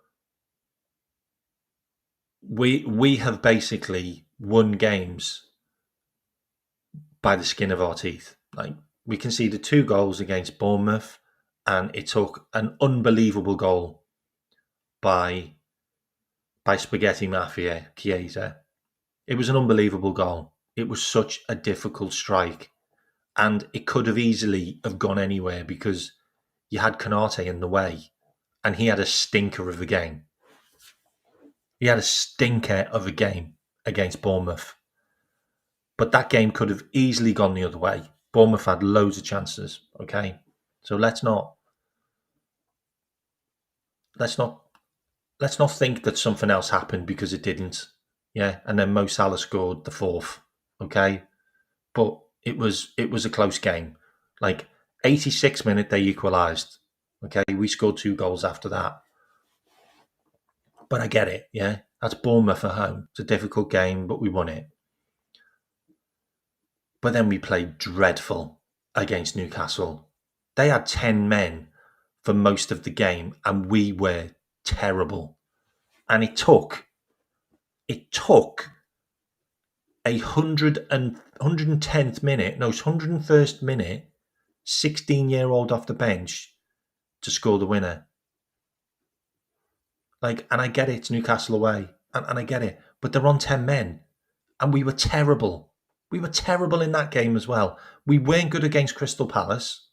we have basically won games by the skin of our teeth. We conceded 2 goals against Bournemouth, and it took an unbelievable goal by Spaghetti Mafia Chiesa. It was an unbelievable goal. It was such a difficult strike, and it could have easily have gone anywhere because you had Konate in the way, and he had a stinker of a game. He had a stinker of a game against Bournemouth. But that game could have easily gone the other way. Bournemouth had loads of chances, okay? So let's not think that something else happened because it didn't. Yeah, and then Mo Salah scored the fourth, okay? But it was a close game. Like 86th minute they equalised. Okay, we scored 2 goals after that. But I get it, yeah. That's Bournemouth at home. It's a difficult game, but we won it. But then we played dreadful against Newcastle. They had 10 men for most of the game, and we were terrible. And it took a 110th minute, no, 101st minute, 16-year-old off the bench to score the winner. Like, and I get it, it's Newcastle away, and I get it, but they're on 10 men, and we were terrible. We were terrible in that game as well. We weren't good against Crystal Palace,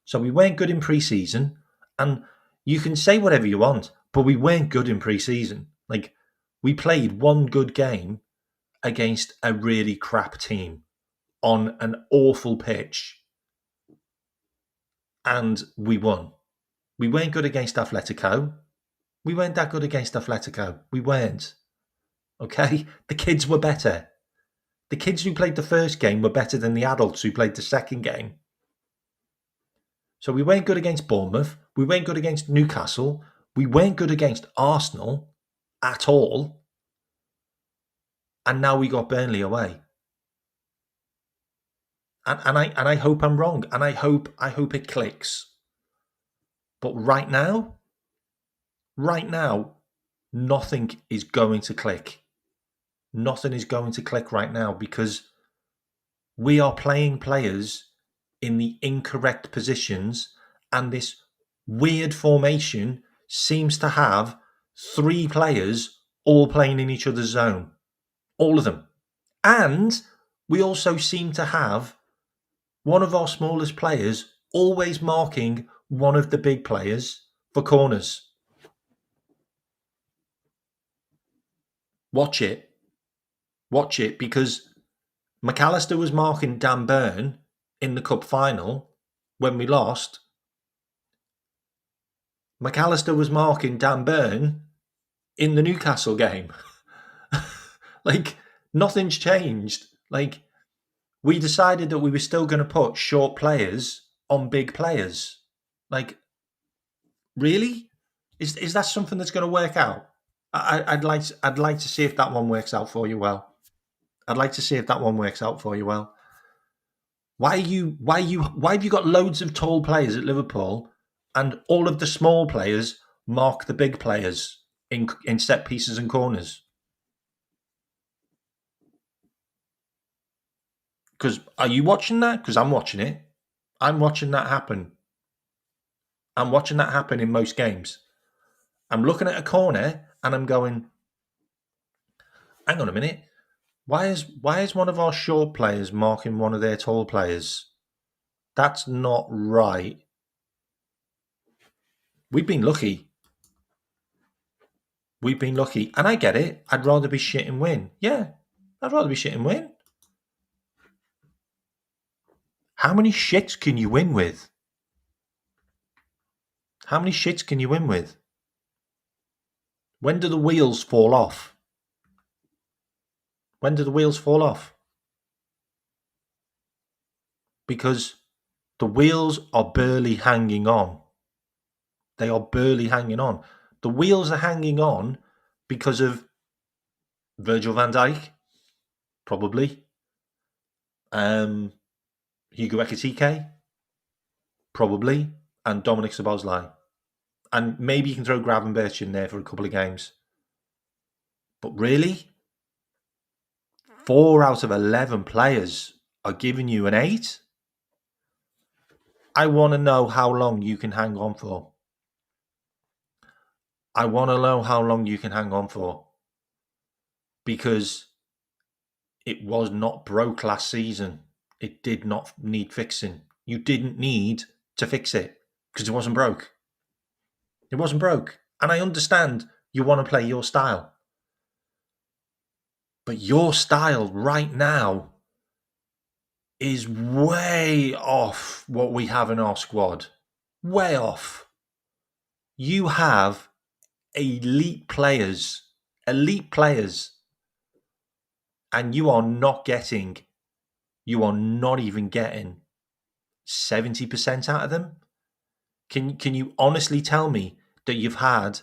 so we weren't good in pre-season, and you can say whatever you want, but we weren't good in pre-season. Like, we played one good game against a really crap team on an awful pitch, and we won. We weren't good against Atletico. We weren't that good against Atletico. We weren't. Okay? The kids were better. The kids who played the first game were better than the adults who played the second game. So we weren't good against Bournemouth. We weren't good against Newcastle. We weren't good against Arsenal at all. And now we got Burnley away. And I hope I'm wrong. And I hope it clicks. But right now, nothing is going to click. Nothing is going to click right now because we are playing players in the incorrect positions, and this weird formation seems to have 3 players all playing in each other's zone. All of them. And we also seem to have one of our smallest players always marking one of the big players for corners. Watch it, because McAllister was marking Dan Burn in the cup final when we lost. McAllister was marking Dan Burn in the Newcastle game. Like, nothing's changed. Like, we decided that we were still going to put short players on big players. Like, really? Is that something that's going to work out? I'd like to see if that one works out for you well. Why have you got loads of tall players at Liverpool and all of the small players mark the big players in set pieces and corners? Because are you watching that? Because I'm watching it. I'm watching that happen. I'm watching that happen in most games. I'm looking at a corner and I'm going, hang on a minute. Why is one of our short players marking one of their tall players? That's not right. We've been lucky. And I get it. I'd rather be shit and win. Yeah, I'd rather be shit and win. How many shits can you win with? When do the wheels fall off? Because the wheels are barely hanging on. The wheels are hanging on because of Virgil van Dijk, probably. Hugo Ekitike, probably. And Dominic Szoboszlai. And maybe you can throw Gravenberch in there for a couple of games. But really? 4 out of 11 players are giving you an 8? I want to know how long you can hang on for. Because it was not broke last season. It did not need fixing. You didn't need to fix it because it wasn't broke. And I understand you want to play your style. But your style right now is way off what we have in our squad. Way off. You have elite players, and you are not even getting 70% out of them. Can you honestly tell me that you've had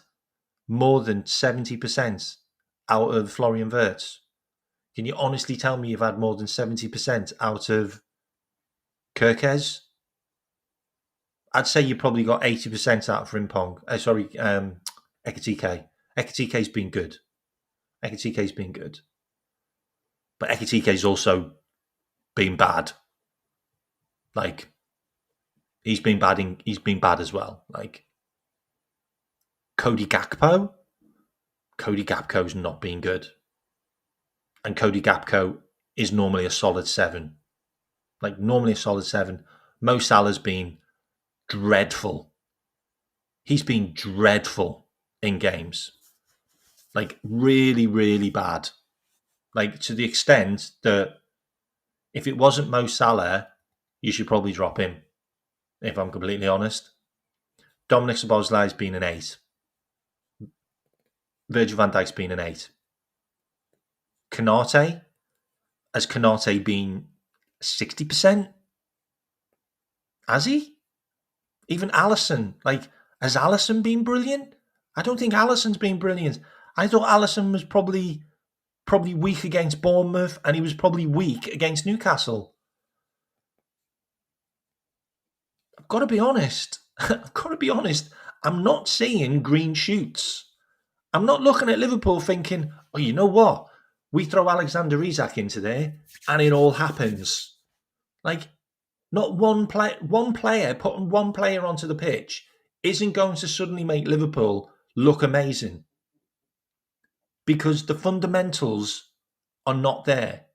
more than 70% out of Florian Wirtz? Can you honestly tell me you've had more than 70% out of Kirkes? I'd say you probably got 80% out of Frimpong. Ekitike. Ekitike's been good. Ekitike's been good. But Ekitike's also been bad. Like, he's been bad as well. Like, Cody Gakpo's not been good. And Cody Gakpo is normally a solid 7. Like, normally a solid 7. Mo Salah's been dreadful. He's been dreadful in games. Like, really, really bad. Like, to the extent that if it wasn't Mo Salah, you should probably drop him, if I'm completely honest. Dominic Szoboszlai's been an 8. Virgil van Dijk's been an 8. Konate? Has Konate been 60%? Has he? Even Alisson. Like, has Alisson been brilliant? I don't think Alisson's been brilliant. I thought Alisson was probably weak against Bournemouth, and he was probably weak against Newcastle. I've got to be honest. I'm not seeing green shoots. I'm not looking at Liverpool thinking, oh, you know what? We throw Alexander Isak into there and it all happens. Like, not one player putting one player onto the pitch isn't going to suddenly make Liverpool look amazing. Because the fundamentals are not there.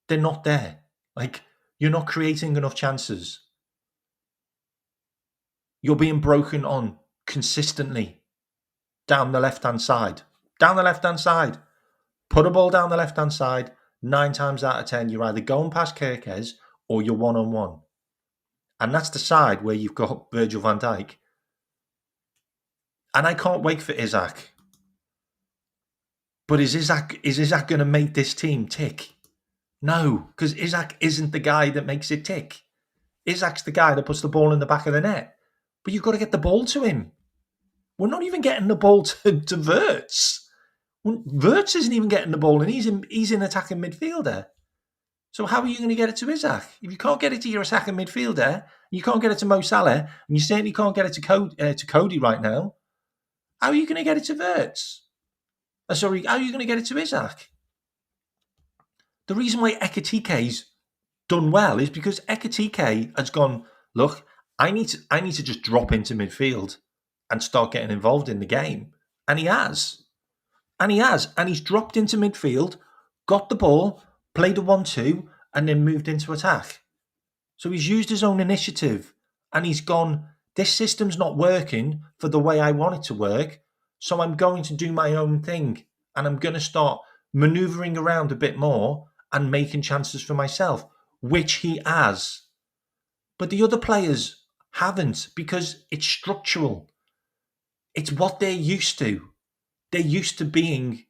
They're not there. Like, you're not creating enough chances. You're being broken on consistently down the left-hand side. Put a ball down the left-hand side. 9 times out of 10, you're either going past Kirkes or you're one-on-one. And that's the side where you've got Virgil van Dijk. And I can't wait for Isak. But is Isak going to make this team tick? No, because Isak isn't the guy that makes it tick. Isak's the guy that puts the ball in the back of the net. But you've got to get the ball to him. We're not even getting the ball to Wirtz. Wirtz isn't even getting the ball, and he's in attacking midfielder. So how are you going to get it to Isak? If you can't get it to your attacking midfielder, you can't get it to Mo Salah, and you certainly can't get it to Cody right now, how are you going to get it to Wirtz? How are you going to get it to Isak? The reason why Ekitike's done well is because Ekitike has gone, look, I need to just drop into midfield and start getting involved in the game. And he has. And he's dropped into midfield, got the ball, played a 1-2, and then moved into attack. So he's used his own initiative and he's gone, this system's not working for the way I want it to work, so I'm going to do my own thing and I'm going to start manoeuvring around a bit more and making chances for myself, which he has. But the other players haven't, because it's structural. It's what they're used to. They're used to being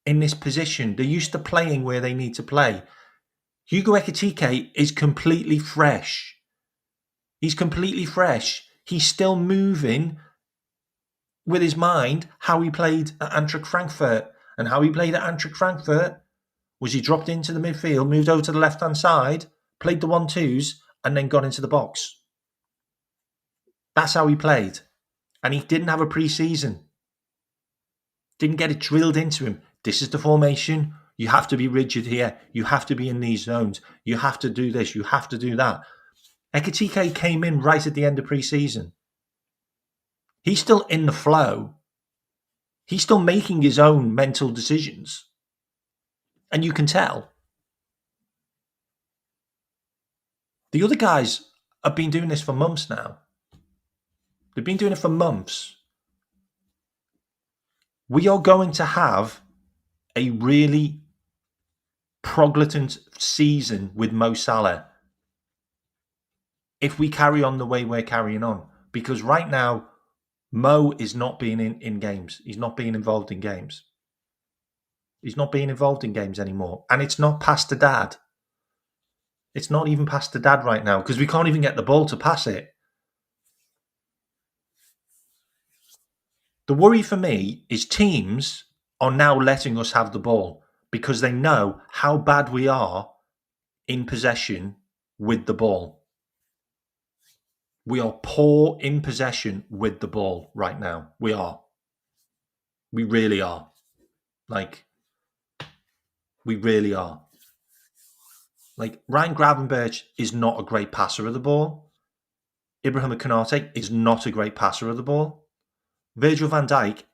in this position. They're used to playing where they need to play. Hugo Ekitike is completely fresh. He's completely fresh. He's still moving with his mind how he played at Eintracht Frankfurt. And how he played at Eintracht Frankfurt was he dropped into the midfield, moved over to the left-hand side, played the 1-2s, and then got into the box. That's how he played. And he didn't have a pre-season. Didn't get it drilled into him. This is the formation. You have to be rigid here. You have to be in these zones. You have to do this. You have to do that. Ekitike came in right at the end of pre-season. He's still in the flow. He's still making his own mental decisions. And you can tell. The other guys have been doing this for months now. They've been doing it for months. We are going to have a really proglatent season with Mo Salah if we carry on the way we're carrying on. Because right now, Mo is not being in games. He's not being involved in games. He's not being involved in games anymore. And it's not past the dad. It's not even past the dad right now because we can't even get the ball to pass it. The worry for me is teams are now letting us have the ball because they know how bad we are in possession with the ball. We are poor in possession with the ball right now. We are. We really are. We really are. Ryan Gravenberch is not a great passer of the ball. Ibrahim Konate is not a great passer of the ball. Virgil van Dijk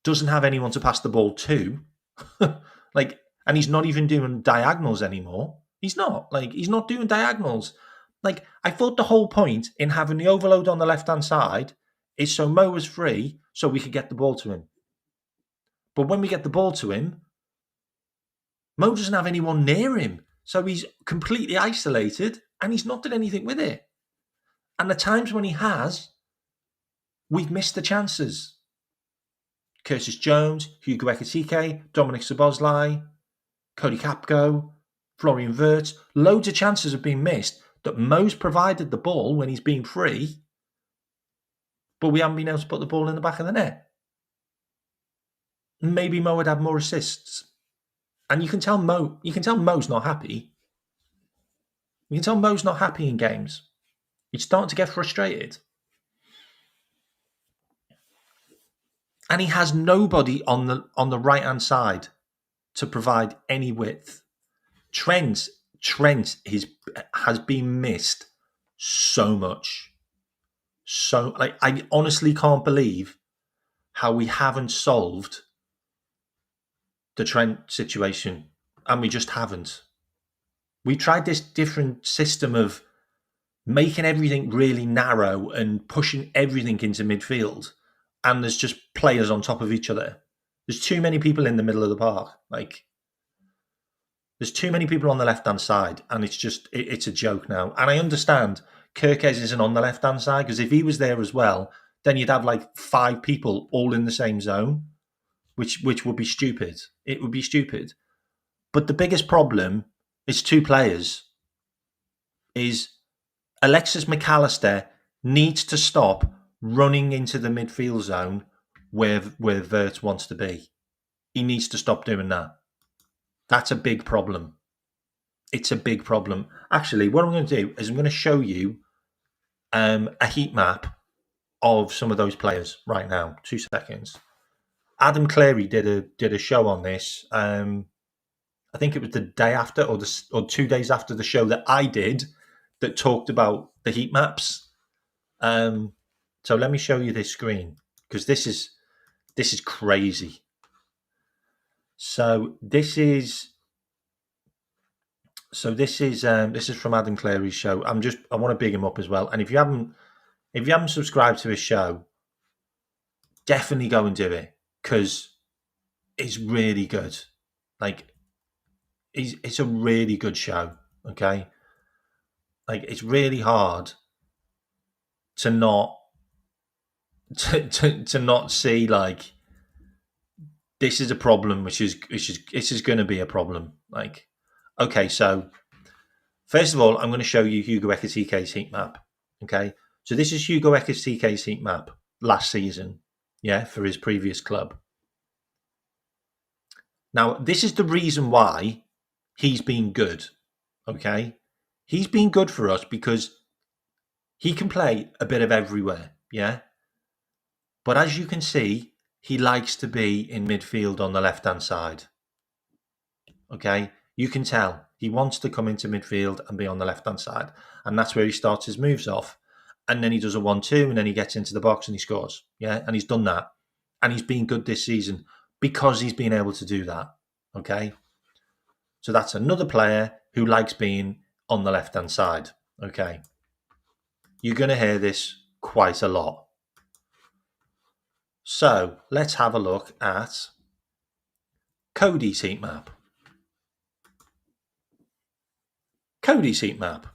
doesn't have anyone to pass the ball to. And he's not even doing diagonals anymore. He's not. He's not doing diagonals. I thought the whole point in having the overload on the left-hand side is so Mo was free so we could get the ball to him. But when we get the ball to him, Mo doesn't have anyone near him. So he's completely isolated and he's not done anything with it. And the times when he has, we've missed the chances. Curtis Jones, Hugo Ekitike, Dominic Szoboszlai, Cody Capco, Florian Wirtz. Loads of chances have been missed that Mo's provided the ball when he's been free, but we haven't been able to put the ball in the back of the net. Maybe Mo would have more assists. And you can tell Mo's not happy. You can tell Mo's not happy in games. He's starting to get frustrated. And he has nobody on the right-hand side to provide any width. Trent has been missed so much. So I honestly can't believe how we haven't solved the Trent situation, and we just haven't. We tried this different system of making everything really narrow and pushing everything into midfield, and there's just players on top of each other. There's too many people in the middle of the park. There's too many people on the left-hand side, and it's a joke now. And I understand Kirkes isn't on the left-hand side, because if he was there as well, then you'd have 5 people all in the same zone, which would be stupid. It would be stupid. But the biggest problem is 2 players. Is Alexis McAllister needs to stop running into the midfield zone where Wirtz wants to be. He needs to stop doing that. That's a big problem. It's a big problem. Actually, what I'm going to do is I'm going to show you a heat map of some of those players right now. 2 seconds. Adam Cleary did a show on this. I think it was the day after or 2 days after the show that I did that talked about the heat maps. So let me show you this screen because this is crazy. So this is from Adam Cleary's show. I want to big him up as well. And if you haven't subscribed to his show, definitely go and do it because it's really good. It's a really good show. Okay, it's really hard to not to not see this is a problem, which is going to be a problem. Okay, so first of all, I'm going to show you Hugo Ekitike's heat map. Okay, so this is Hugo Ekitike's heat map last season, for his previous club. Now, this is the reason why he's been good. Okay, he's been good for us because he can play a bit of everywhere. But as you can see, he likes to be in midfield on the left-hand side. Okay, you can tell he wants to come into midfield and be on the left-hand side, and that's where he starts his moves off. And then he does a 1-2, and then he gets into the box and he scores. And he's done that, and he's been good this season because he's been able to do that. Okay, so that's another player who likes being on the left-hand side. Okay, you're going to hear this quite a lot. So let's have a look at Cody's heat map. Cody's heat map.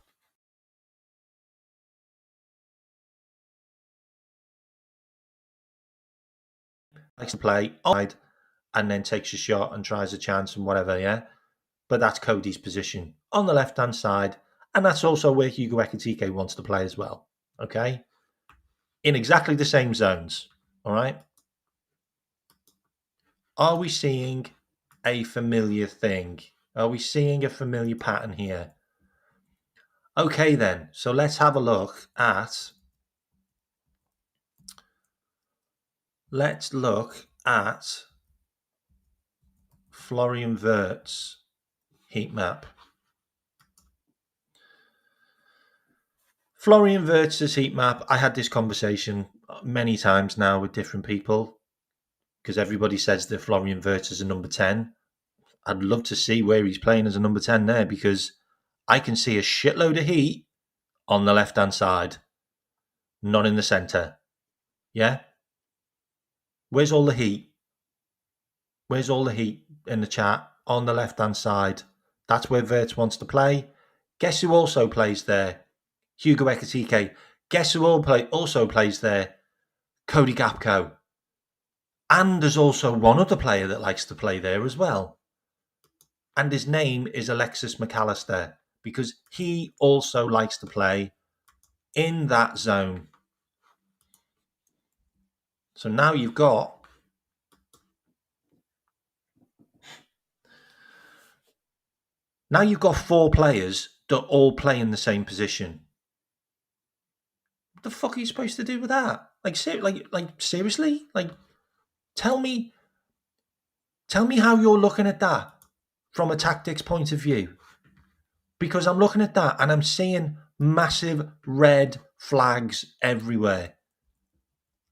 Likes to play on and then takes a shot and tries a chance and whatever, yeah? But that's Cody's position on the left-hand side, and that's also where Hugo Ekitike wants to play as well, okay? In exactly the same zones, all right? Are we seeing a familiar thing? Are we seeing a familiar pattern here? Okay, then. So let's have a look at... Let's look at Florian Wirtz's heat map. Florian Wirtz's heat map, I had this conversation many times now with different people because everybody says that Florian Wirtz is a number 10. I'd love to see where he's playing as a number 10 there because I can see a shitload of heat on the left-hand side, not in the centre. Yeah? Where's all the heat? Where's all the heat in the chat? On the left-hand side. That's where Wirtz wants to play. Guess who also plays there? Hugo Ekitike. Guess who also plays there? Cody Gapco. And there's also one other player that likes to play there as well. And his name is Alexis McAllister because he also likes to play in that zone. So now you've got four players that all play in the same position. What the fuck are you supposed to do with that? Like seriously? Like, tell me how you're looking at that from a tactics point of view. Because I'm looking at that and I'm seeing massive red flags everywhere.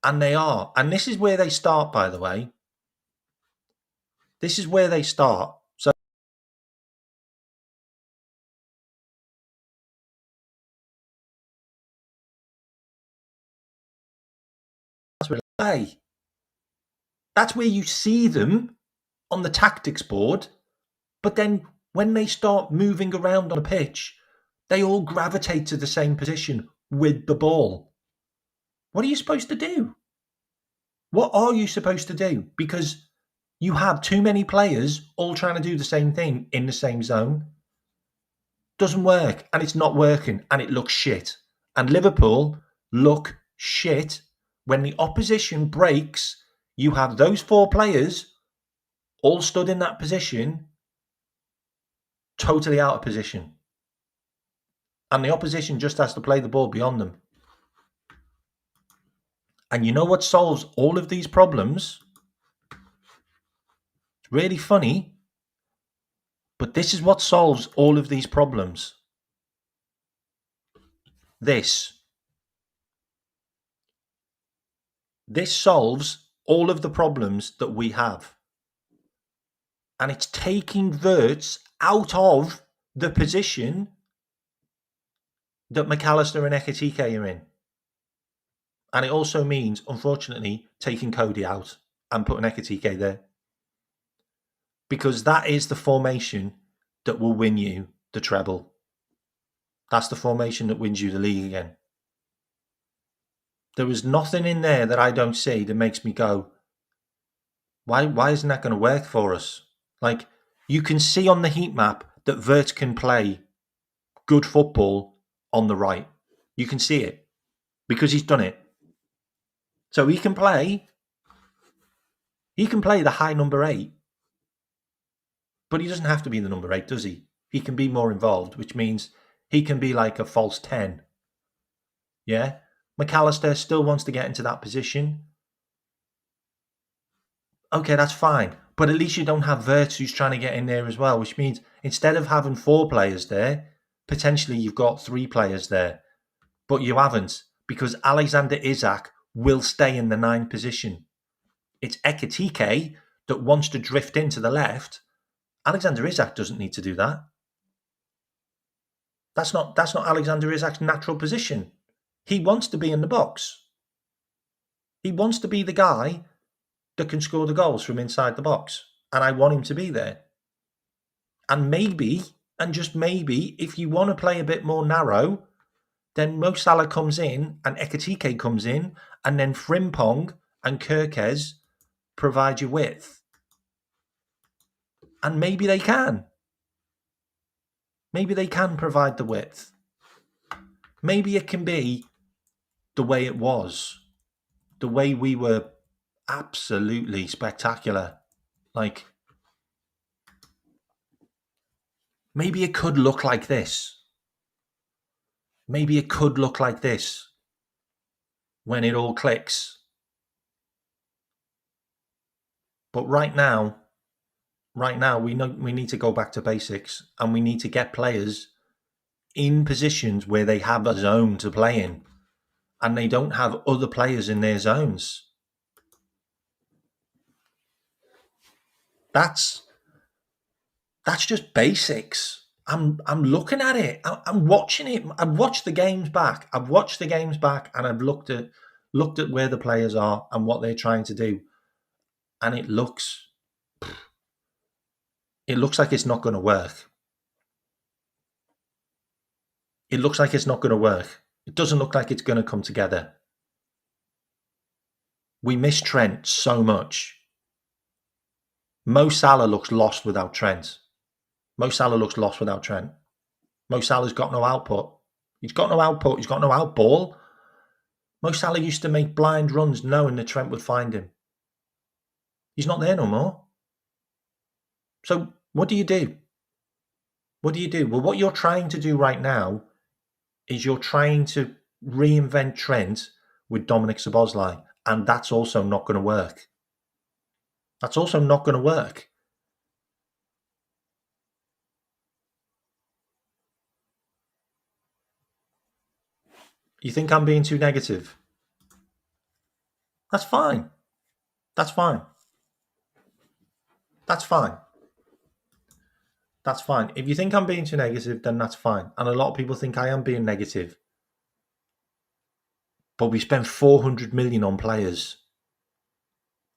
And they are. And this is where they start, by the way. This is where they start. So that's where they play. That's where you see them on the tactics board. But then when they start moving around on a pitch, they all gravitate to the same position with the ball. What are you supposed to do? What are you supposed to do? Because you have too many players all trying to do the same thing in the same zone. Doesn't work, and it's not working, and it looks shit. And Liverpool look shit. When the opposition breaks, you have those four players all stood in that position, totally out of position. And the opposition just has to play the ball beyond them. And you know what solves all of these problems? It's really funny, but this is what solves all of these problems. This solves all of the problems that we have. And it's taking Wirtz out of the position that McAllister and Ekitike are in. And it also means, unfortunately, taking Cody out and putting Ekitike there. Because that is the formation that will win you the treble. That's the formation that wins you the league again. There is nothing in there that I don't see that makes me go, why isn't that going to work for us? Like, you can see on the heat map that Wirtz can play good football on the right. You can see it because he's done it. So he can play the high number 8. But he doesn't have to be the number 8, does he? He can be more involved, which means he can be like a false 10. Yeah? McAllister still wants to get into that position. Okay, that's fine. But at least you don't have Wirtz who's trying to get in there as well, which means instead of having 4 players there, potentially you've got 3 players there. But you haven't, because Alexander Isak will stay in the 9 position. It's Ekitike that wants to drift into the left. Alexander Isak doesn't need to do that. That's not Alexander Isak's natural position. He wants to be in the box. He wants to be the guy that can score the goals from inside the box. and I want him to be there. And maybe, and just maybe, if you want to play a bit more narrow, then Mo Salah comes in and Ekatike comes in, and then Frimpong and Kirkez provide you width. And maybe they can. Maybe they can provide the width. Maybe it can be the way it was, the way we were absolutely spectacular. Like, maybe it could look like this. Maybe it could look like this when it all clicks. But right now, we need to go back to basics, and we need to get players in positions where they have a zone to play in, and they don't have other players in their zones. That's just basics. I'm looking at it. I'm watching it. I've watched the games back. and I've looked at where the players are and what they're trying to do, and it looks like it's not going to work. It looks like it's not going to work. It doesn't look like it's going to come together. We miss Trent so much. Mo Salah looks lost without Trent. Mo Salah's got no output. He's got no output. He's got no outball. Mo Salah used to make blind runs knowing that Trent would find him. He's not there no more. So what do you do? Well, what you're trying to do right now is you're trying to reinvent Trent with Dominic Szoboszlai, and that's also not going to work. You think I'm being too negative? That's fine. That's fine. If you think I'm being too negative, then that's fine. And a lot of people think I am being negative. But we spent 400 million on players,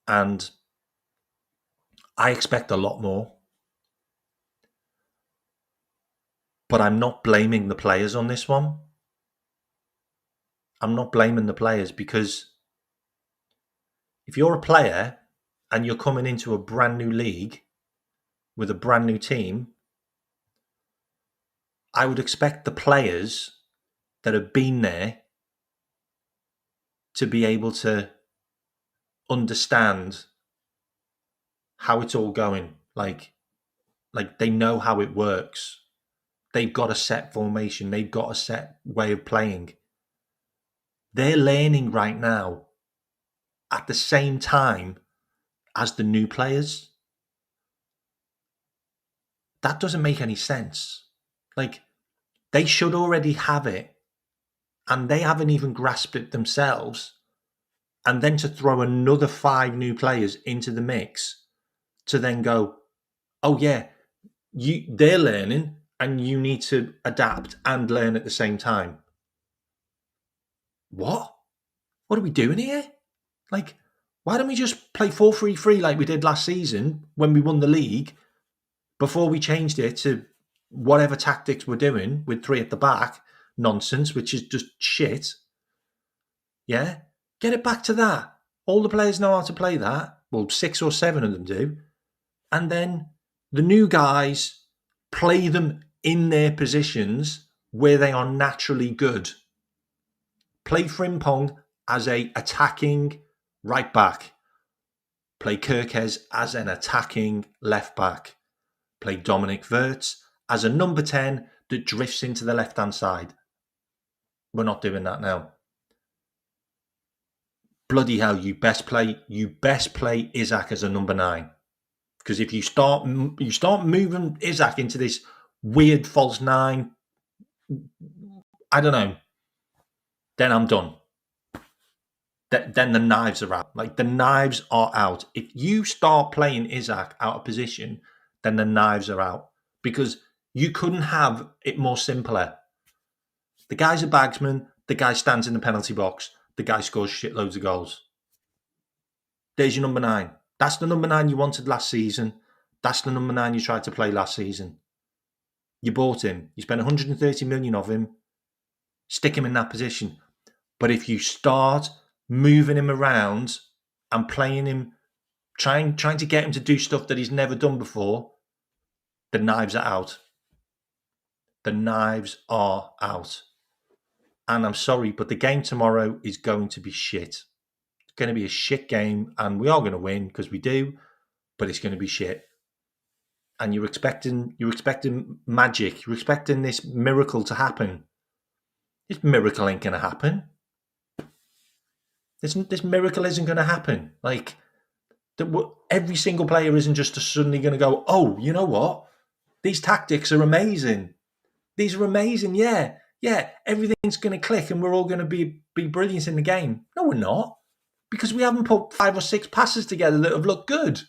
and I expect a lot more. But I'm not blaming the players on this one. I'm not blaming the players, because if you're a player and you're coming into a brand new league with a brand new team, I would expect the players that have been there to be able to understand how it's all going. Like they know how it works. They've got a set formation. They've got a set way of playing. They're learning right now at the same time as the new players. That doesn't make any sense. Like, they should already have it, and they haven't even grasped it themselves. And then to throw another 5 new players into the mix to then go, oh yeah, they're learning and you need to adapt and learn at the same time. What are we doing here? Like, why don't we just play 4-3-3 like we did last season when we won the league, before we changed it to whatever tactics we're doing with 3 at the back nonsense, which is just shit. Yeah? Get it back to that. All the players know how to play that. Well, 6 or 7 of them do. And then the new guys play them in their positions where they are naturally good. Play Frimpong as a attacking right back. Play Kirkez as an attacking left back. Play Dominic Wirtz as a number 10 that drifts into the left-hand side. We're not doing that now. Bloody hell, you best play Isak as a number 9. Because if you start moving Isak into this weird false 9, I don't know, then I'm done. Then the knives are out. Like, the knives are out. If you start playing Isak out of position, then the knives are out. Because you couldn't have it more simpler. The guy's a bagsman. The guy stands in the penalty box. The guy scores shitloads of goals. There's your number 9. That's the number 9 you wanted last season. That's the number 9 you tried to play last season. You bought him. You spent 130 million of him. Stick him in that position. But if you start moving him around and playing him, trying to get him to do stuff that he's never done before, the knives are out. The knives are out. And I'm sorry, but the game tomorrow is going to be shit. It's going to be a shit game, and we are going to win because we do, but it's going to be shit. And you're expecting magic. You're expecting this miracle to happen. This miracle ain't going to happen. This miracle isn't going to happen. Like, every single player isn't just suddenly going to go, oh, you know what? These tactics are amazing. These are amazing. Yeah, everything's going to click and we're all going to be brilliant in the game. No, we're not. Because we haven't put 5 or 6 passes together that have looked good.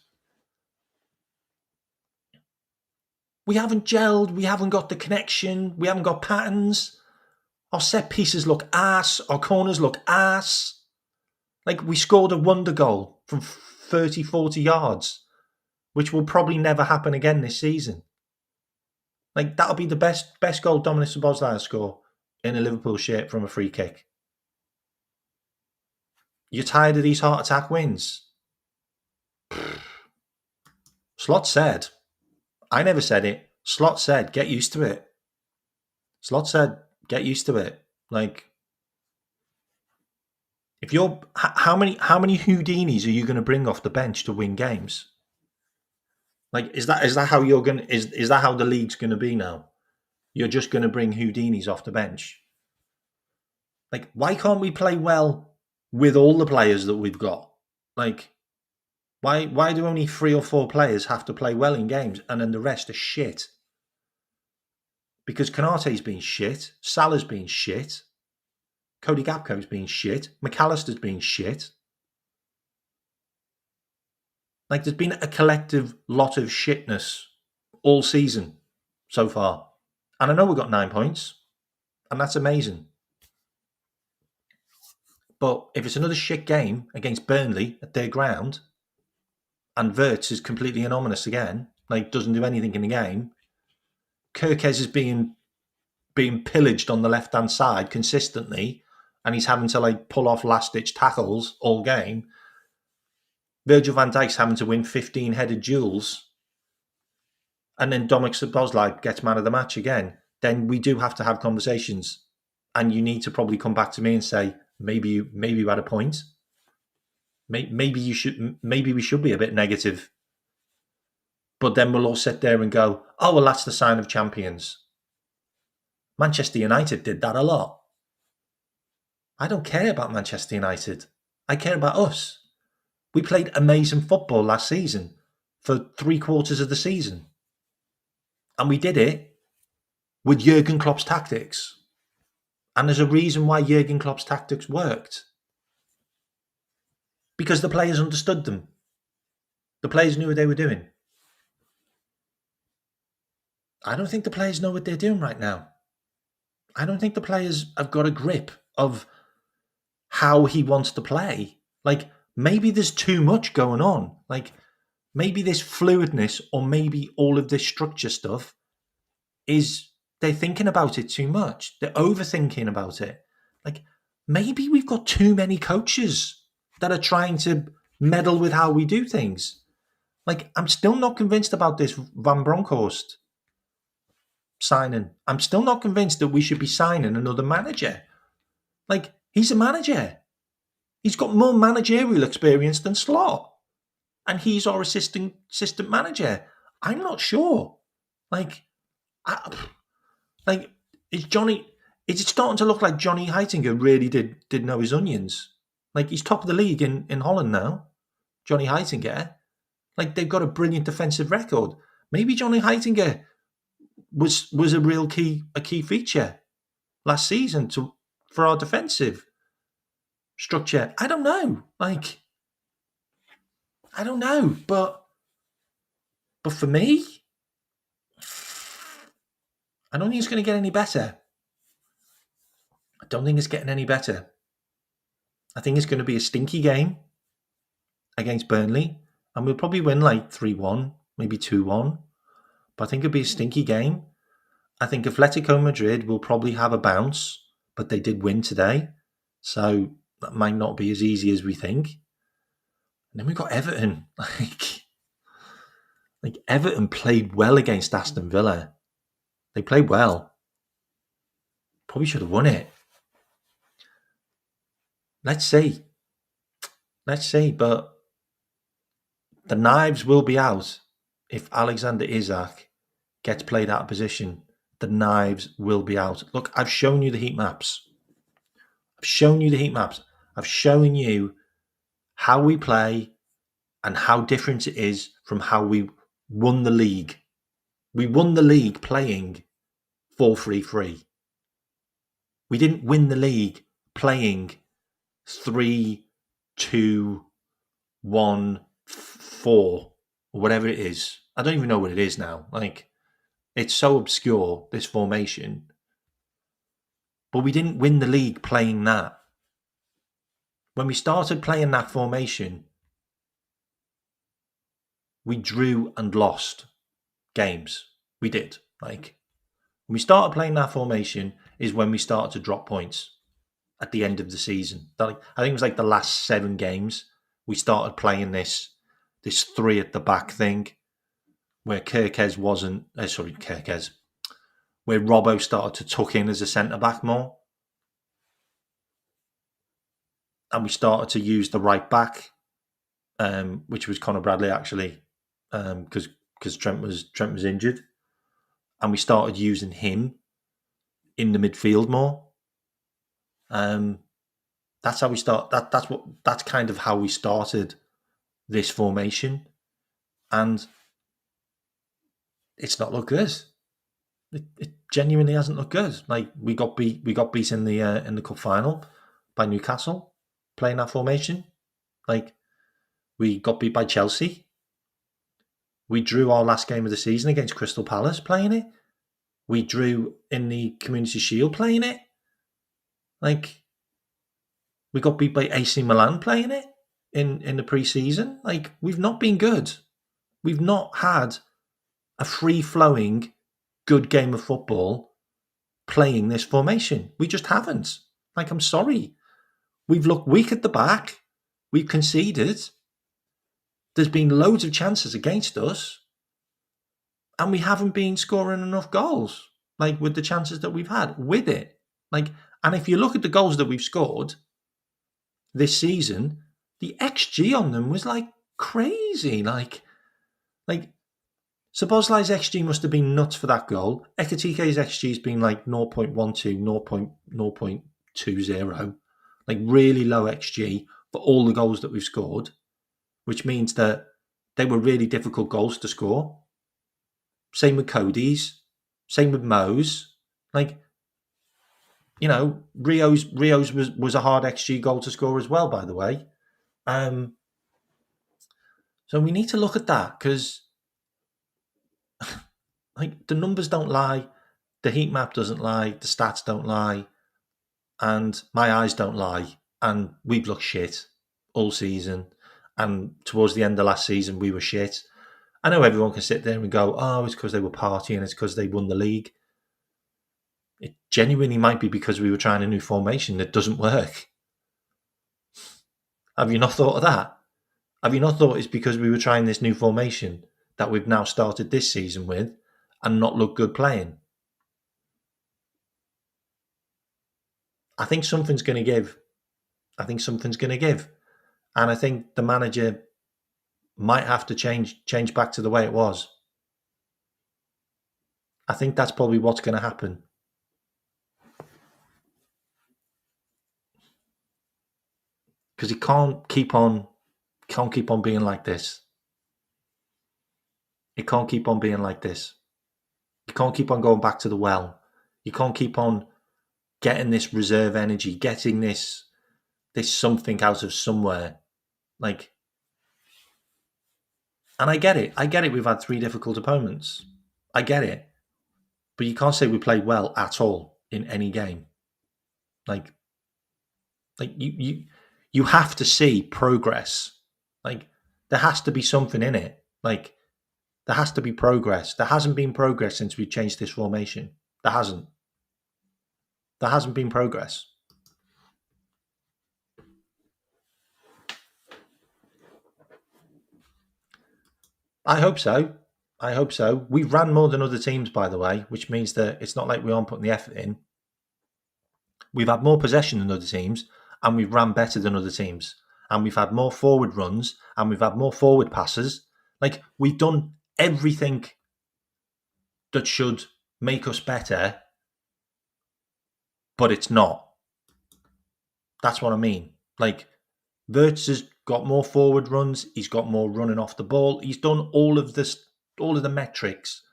We haven't gelled. We haven't got the connection. We haven't got patterns. Our set pieces look ass. Our corners look ass. Like, we scored a wonder goal from 30, 40 yards, which will probably never happen again this season. Like, that'll be the best goal Dominic Szoboszlai score in a Liverpool shirt from a free kick. You're tired of these heart attack wins? Slot said. I never said it. Slot said, get used to it. Slot said, get used to it. Like, if you're how many Houdinis are you going to bring off the bench to win games? Like, is that how you're going? Is that how the league's going to be now? You're just going to bring Houdinis off the bench? Like, why can't we play well with all the players that we've got? Like, why do only 3 or 4 players have to play well in games and then the rest are shit? Because Konate's been shit, Salah's been shit, Cody Gakpo's been shit, McAllister's been shit. Like, there's been a collective lot of shitness all season so far. And I know we've got 9 points, and that's amazing. But if it's another shit game against Burnley at their ground, and Wirtz is completely anomalous again, like, doesn't do anything in the game, Kirkez is being pillaged on the left-hand side consistently, and he's having to, like, pull off last-ditch tackles all game. Virgil van Dijk's having to win 15 headed duels, and then Dominic Szoboszlai gets man of the match again. Then we do have to have conversations, and you need to probably come back to me and say, maybe you had a point. Maybe we should be a bit negative. But then we'll all sit there and go, oh, well, that's the sign of champions. Manchester United did that a lot. I don't care about Manchester United. I care about us. We played amazing football last season for 3/4 of the season. And we did it with Jurgen Klopp's tactics. And there's a reason why Jurgen Klopp's tactics worked. Because the players understood them. The players knew what they were doing. I don't think the players know what they're doing right now. I don't think the players have got a grip of how he wants to play. Like, maybe there's too much going on. Like, maybe this fluidness or maybe all of this structure stuff is they're thinking about it too much. They're overthinking about it. Like, maybe we've got too many coaches that are trying to meddle with how we do things. Like, I'm still not convinced about this Van Bronckhorst signing. I'm still not convinced that we should be signing another manager. Like, he's a manager. He's got more managerial experience than Slot. And he's our assistant manager. I'm not sure. Like, is it starting to look like Johnny Heitinger really did know his onions? Like, he's top of the league in Holland now, Johnny Heitinger. Like, they've got a brilliant defensive record. Maybe Johnny Heitinger was a real key feature last season for our defensive structure. I don't know. Like, I don't know, but for me, I don't think it's going to get any better. I don't think it's getting any better. I think it's going to be a stinky game against Burnley. And we'll probably win like 3-1, maybe 2-1. But I think it'll be a stinky game. I think Atletico Madrid will probably have a bounce, but they did win today. So that might not be as easy as we think. And then we've got Everton. Like Everton played well against Aston Villa. They played well. Probably should have won it. Let's see. But the knives will be out if Alexander Isak gets played out of position. The knives will be out. Look, I've shown you the heat maps. I've shown you how we play and how different it is from how we won the league. We won the league playing 4-3-3. We didn't win the league playing 3-2-1-4 or whatever it is. I don't even know what it is now. Like, it's so obscure, this formation. But we didn't win the league playing that. When we started playing that formation, we drew and lost games. We did. Like, when we started playing that formation is when we started to drop points at the end of the season. I think it was like the last 7 games we started playing this 3 at the back thing, where where Robbo started to tuck in as a centre back more, and we started to use the right back, which was Conor Bradley actually, because Trent was injured, and we started using him in the midfield more. That's how we start. That's kind of how we started this formation, and it's not looked good. It genuinely hasn't looked good. Like, we got beat in the cup final by Newcastle playing that formation. Like, we got beat by Chelsea. We drew our last game of the season against Crystal Palace playing it. We drew in the Community Shield playing it. Like, we got beat by AC Milan playing it in the pre-season. Like, we've not been good. We've not had a free-flowing, good game of football playing this formation. We just haven't. Like, I'm sorry. We've looked weak at the back. We've conceded. There's been loads of chances against us. And we haven't been scoring enough goals, like, with the chances that we've had with it. Like, and if you look at the goals that we've scored this season, the XG on them was like crazy. Like Szoboszlai's XG must have been nuts for that goal. Ekitike's XG has been like 0.12, 0.20, like really low XG for all the goals that we've scored, which means that they were really difficult goals to score. Same with Cody's, same with Mo's. Like, you know, Rio's was a hard XG goal to score as well, by the way. So we need to look at that, because like, the numbers don't lie, the heat map doesn't lie, the stats don't lie, and my eyes don't lie. And we've looked shit all season. And towards the end of last season, we were shit. I know everyone can sit there and go, oh, it's because they were partying, it's because they won the league. It genuinely might be because we were trying a new formation that doesn't work. Have you not thought of that? Have you not thought it's because we were trying this new formation that we've now started this season with and not look good playing? I think something's going to give. And I think the manager might have to change back to the way it was. I think that's probably what's going to happen. Because it can't keep on being like this. It can't keep on being like this. You can't keep on going back to the well. You can't keep on getting this reserve energy, getting this something out of somewhere. Like, and I get it. We've had 3 difficult opponents. I get it. But you can't say we played well at all in any game. Like you have to see progress. Like, there has to be something in it. Like, there has to be progress. There hasn't been progress since we changed this formation. There hasn't. There hasn't been progress. I hope so. I hope so. We've ran more than other teams, by the way, which means that it's not like we aren't putting the effort in. We've had more possession than other teams, and we've ran better than other teams. And we've had more forward runs, and we've had more forward passes. Like, we've done everything that should make us better, but it's not. That's what I mean. Like, Wirtz has got more forward runs. He's got more running off the ball. He's done all of the metrics,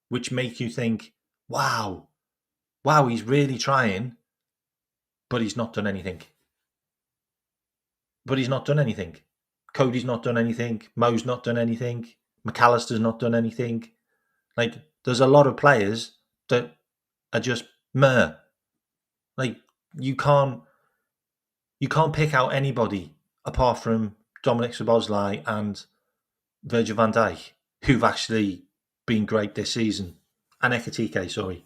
which make you think, wow, he's really trying, but he's not done anything. Cody's not done anything. Mo's not done anything. McAllister's not done anything. Like, there's a lot of players that are just meh. Like, you can't pick out anybody apart from Dominic Szoboszlai and Virgil van Dijk, who've actually been great this season. And Ekitike, sorry.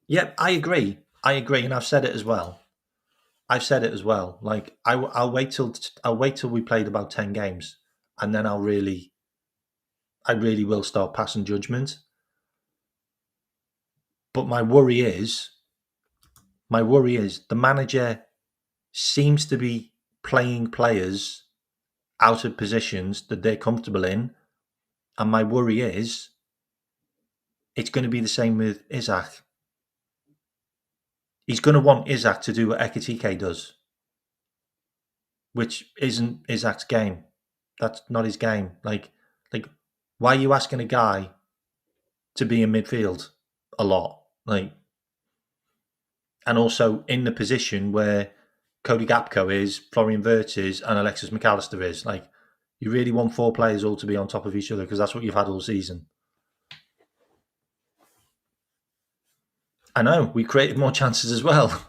Yep, I agree, and I've said it as well. Like, I'll wait till we played about 10 games, and then I really will start passing judgment. But my worry is the manager seems to be playing players out of positions that they're comfortable in, and my worry is it's going to be the same with Isak. He's going to want Isak to do what Ekitike does, which isn't Isak's game. That's not his game. Like, why are you asking a guy to be in midfield a lot? Like, and also in the position where Cody Gakpo is, Florian Wirtz is, and Alexis McAllister is. Like, you really want 4 players all to be on top of each other, because that's what you've had all season. I know, we created more chances as well.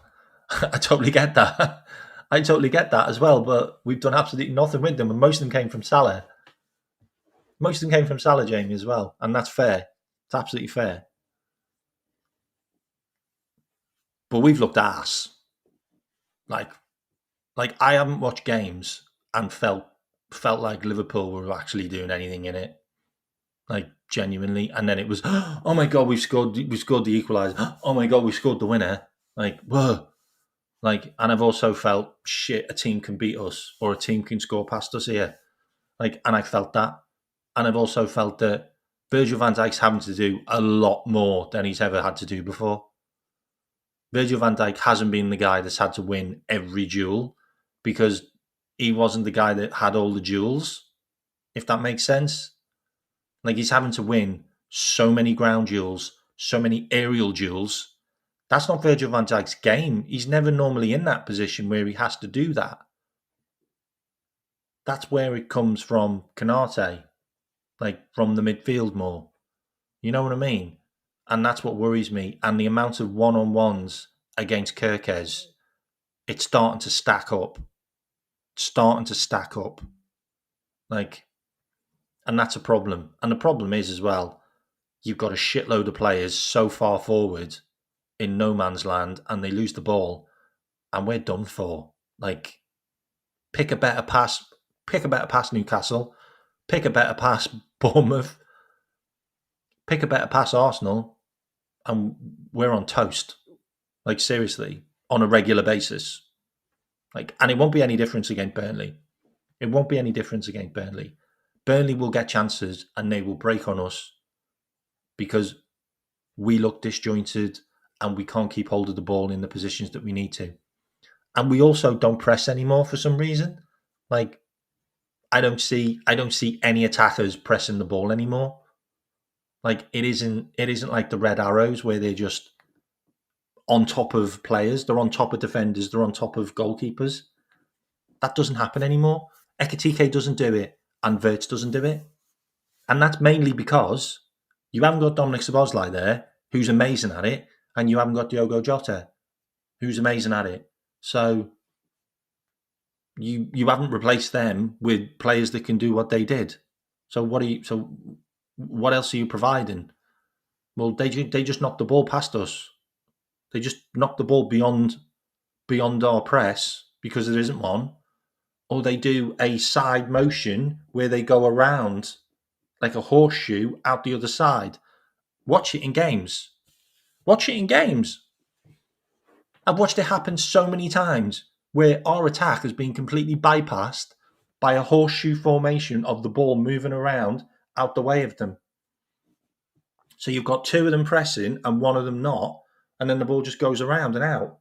I totally get that. As well, but we've done absolutely nothing with them, and most of them came from Salah. Jamie, as well, and that's fair. It's absolutely fair. But we've looked ass. Like I haven't watched games and felt like Liverpool were actually doing anything in it. Like, genuinely. And then it was, oh my god, we scored the equaliser. Oh my god, we scored the winner. Like, whoa. Like, and I've also felt, shit, a team can beat us, or a team can score past us here. Like, and I felt that. And I've also felt that Virgil van Dijk's having to do a lot more than he's ever had to do before. Virgil van Dijk hasn't been the guy that's had to win every duel, because he wasn't the guy that had all the duels, if that makes sense. Like, he's having to win so many ground duels, so many aerial duels. That's not Virgil van Dijk's game. He's never normally in that position where he has to do that. That's where it comes from Konate, like, from the midfield more. You know what I mean? And that's what worries me. And the amount of one-on-ones against Kirkes, it's starting to stack up. Like, and that's a problem. And the problem is, as well, you've got a shitload of players so far forward in no man's land, and they lose the ball, and we're done for. Like, pick a better pass, Newcastle. Pick a better pass, Bournemouth. Pick a better pass, Arsenal, and we're on toast. Like, seriously, on a regular basis. Like, and it won't be any difference against Burnley. Burnley will get chances and they will break on us because we look disjointed and we can't keep hold of the ball in the positions that we need to. And we also don't press anymore for some reason. Like, I don't see any attackers pressing the ball anymore. Like, it isn't like the Red Arrows where they're just on top of players, they're on top of defenders, they're on top of goalkeepers. That doesn't happen anymore. Ekitike doesn't do it, and Wirtz doesn't do it. And that's mainly because you haven't got Dominic Szoboszlai there, who's amazing at it, and you haven't got Diogo Jota, who's amazing at it. So you haven't replaced them with players that can do what they did. So what else are you providing? Well, they just knocked the ball past us. They just knocked the ball beyond our press because there isn't one, or they do a side motion where they go around like a horseshoe out the other side. Watch it in games. Watch it in games. I've watched it happen so many times where our attack has been completely bypassed by a horseshoe formation of the ball moving around out the way of them. So you've got two of them pressing and one of them not, and then the ball just goes around and out.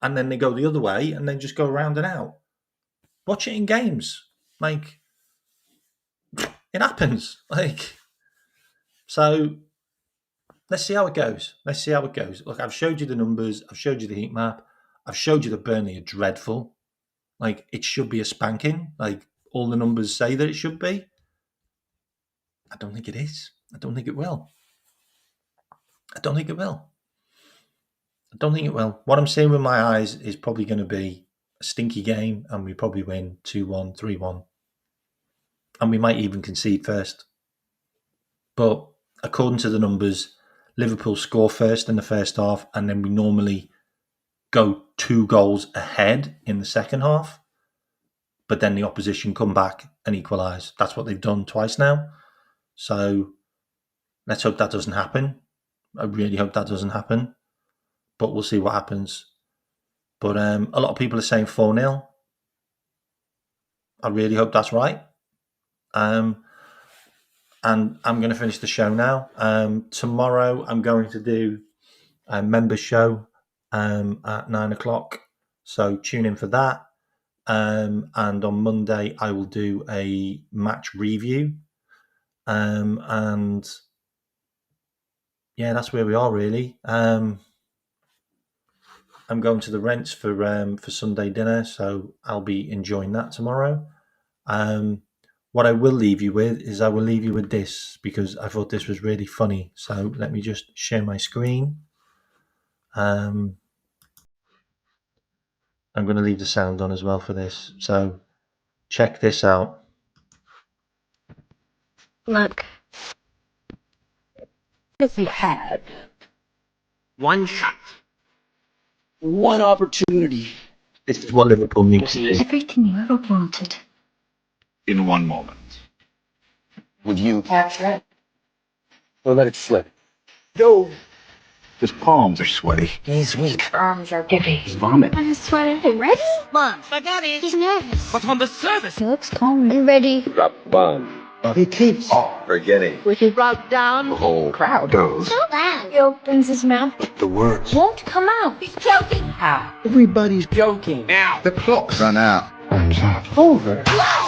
And then they go the other way and then just go around and out. Watch it in games. Like, it happens. So let's see how it goes. Look, I've showed you the numbers. I've showed you the heat map. I've showed you that Burnley are dreadful. Like, it should be a spanking. Like, all the numbers say that it should be. I don't think it is. I don't think it will. What I'm seeing with my eyes is probably going to be a stinky game, and we probably win 2-1, 3-1. And we might even concede first. But according to the numbers, Liverpool score first in the first half, and then we normally go 2 goals ahead in the second half. But then the opposition come back and equalise. That's what they've done twice now. So let's hope that doesn't happen. I really hope that doesn't happen. But we'll see what happens. But a lot of people are saying 4-0. I really hope that's right. And I'm going to finish the show now. Tomorrow I'm going to do a member show at 9 o'clock. So tune in for that. And on Monday I will do a match review. And yeah, that's where we are really. I'm going to the Rents for Sunday dinner, so I'll be enjoying that tomorrow. What I will leave you with is this, because I thought this was really funny. So let me just share my screen. I'm going to leave the sound on as well for this. So check this out. Look. If you had one shot, one opportunity, This is what Liverpool needs to do. everything you ever wanted, in one moment. would you capture it? Or let it slip. No. His palms are sweaty. He's weak. Arms are heavy. His vomit. I'm sweating. Ready? Mom, spaghetti. He's nervous. What's on the surface? He looks calm and ready. Drop the bomb. He keeps Forgetting. We should rub down. The whole crowd goes. So loud. He opens his mouth. The words. Won't come out. He's joking. How? everybody's joking. Now the clock's run out. Over.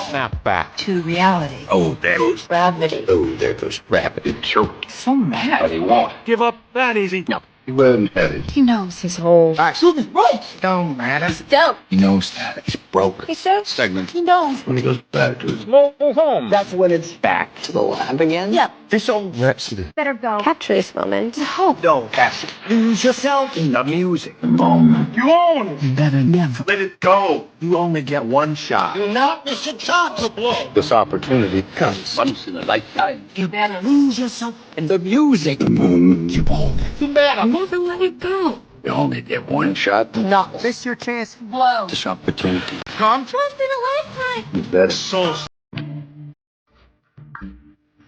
Snap back. To reality. Oh, there goes. Gravity. Oh, there goes rapid and choked. So mad. But he won't give up that easy. No, he wasn't headed. He knows his whole. Something's broke. Don't matter. Don't. He knows that he's broke. He says. Stagnant. He knows. When he goes back to his mobile home. That's when it's back to the lab again? Yep. This old Rhapsody. Better go. Capture this moment. Hope. don't catch it. Lose yourself in the music. The moment. You own it. You better never. Let it go. You only get one shot. Do not miss a chance to blow. This opportunity comes once in a lifetime. You better lose yourself in the music. The moment you own it. You better never let it go. You only get one shot. Not This your chance to blow. This opportunity. Come. once in a lifetime. You better so.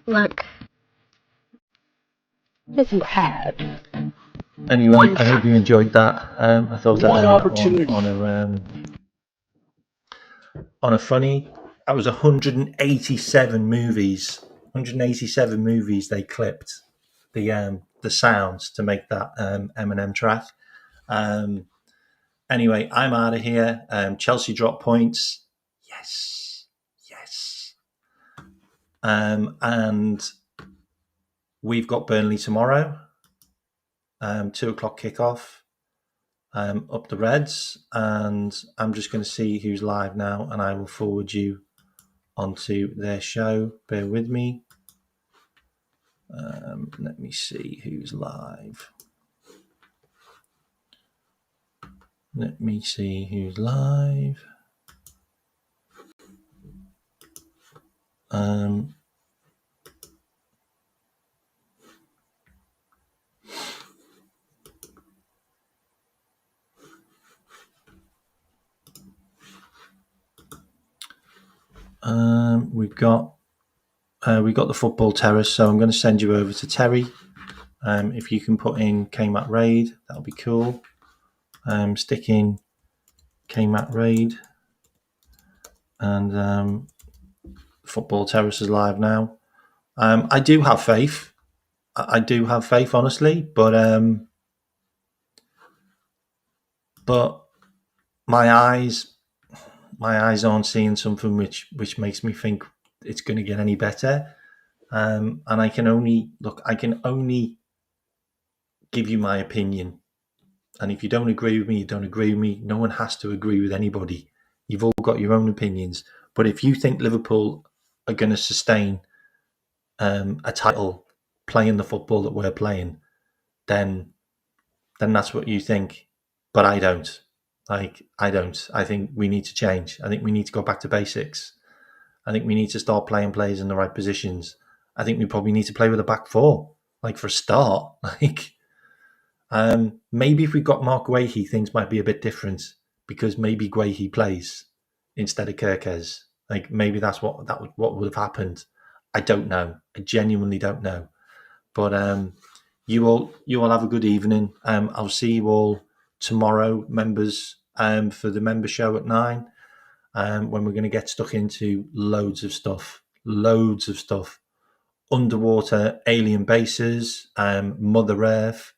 Look. If you had. Anyway, I hope you enjoyed that. I thought that One opportunity. on a funny. That was 187 movies. 187 movies they clipped the sounds to make that Eminem track. Anyway, I'm out of here. Chelsea drop points. Yes. And we've got Burnley tomorrow. 2 o'clock kickoff. Up the Reds, and I'm just going to see who's live now, and I will forward you onto their show. Bear with me. Let me see who's live. We've got the football terrace, so I'm going to send you over to Terry. If you can put in KMAC raid, that'll be cool. Stick in KMAC raid, and football terrace is live now. I do have faith. I do have faith, honestly, but my eyes aren't seeing something which makes me think it's going to get any better. And I can only give you my opinion. And if you don't agree with me, you don't agree with me. No one has to agree with anybody. You've all got your own opinions. But if you think Liverpool are going to sustain a title playing the football that we're playing, then that's what you think. But I don't. I don't. I think we need to change. I think we need to go back to basics. I think we need to start playing players in the right positions. I think we probably need to play with a back four, for a start. Maybe if we got Mark Guehi, things might be a bit different, because maybe Guehi plays instead of Kirkes. Maybe that's what would have happened. I don't know. I genuinely don't know. But you all have a good evening. I'll see you all tomorrow, members, for the member show at 9. When we're going to get stuck into loads of stuff. Underwater alien bases, Mother Earth.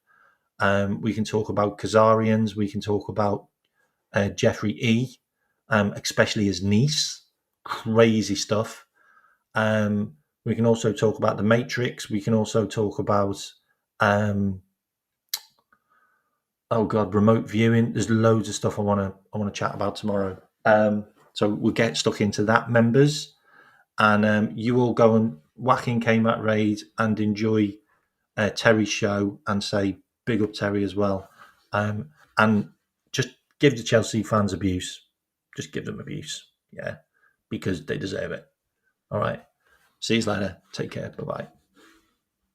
We can talk about Khazarians. We can talk about Jeffrey E., especially his niece. Crazy stuff. We can also talk about the Matrix. We can also talk about, remote viewing. There's loads of stuff I want to chat about tomorrow. So we'll get stuck into that, members, and you all go and whack in KMAC raid and enjoy Terry's show, and say big up Terry as well. And just give the Chelsea fans abuse. Just give them abuse, yeah, because they deserve it. All right. See you later. Take care. Bye-bye.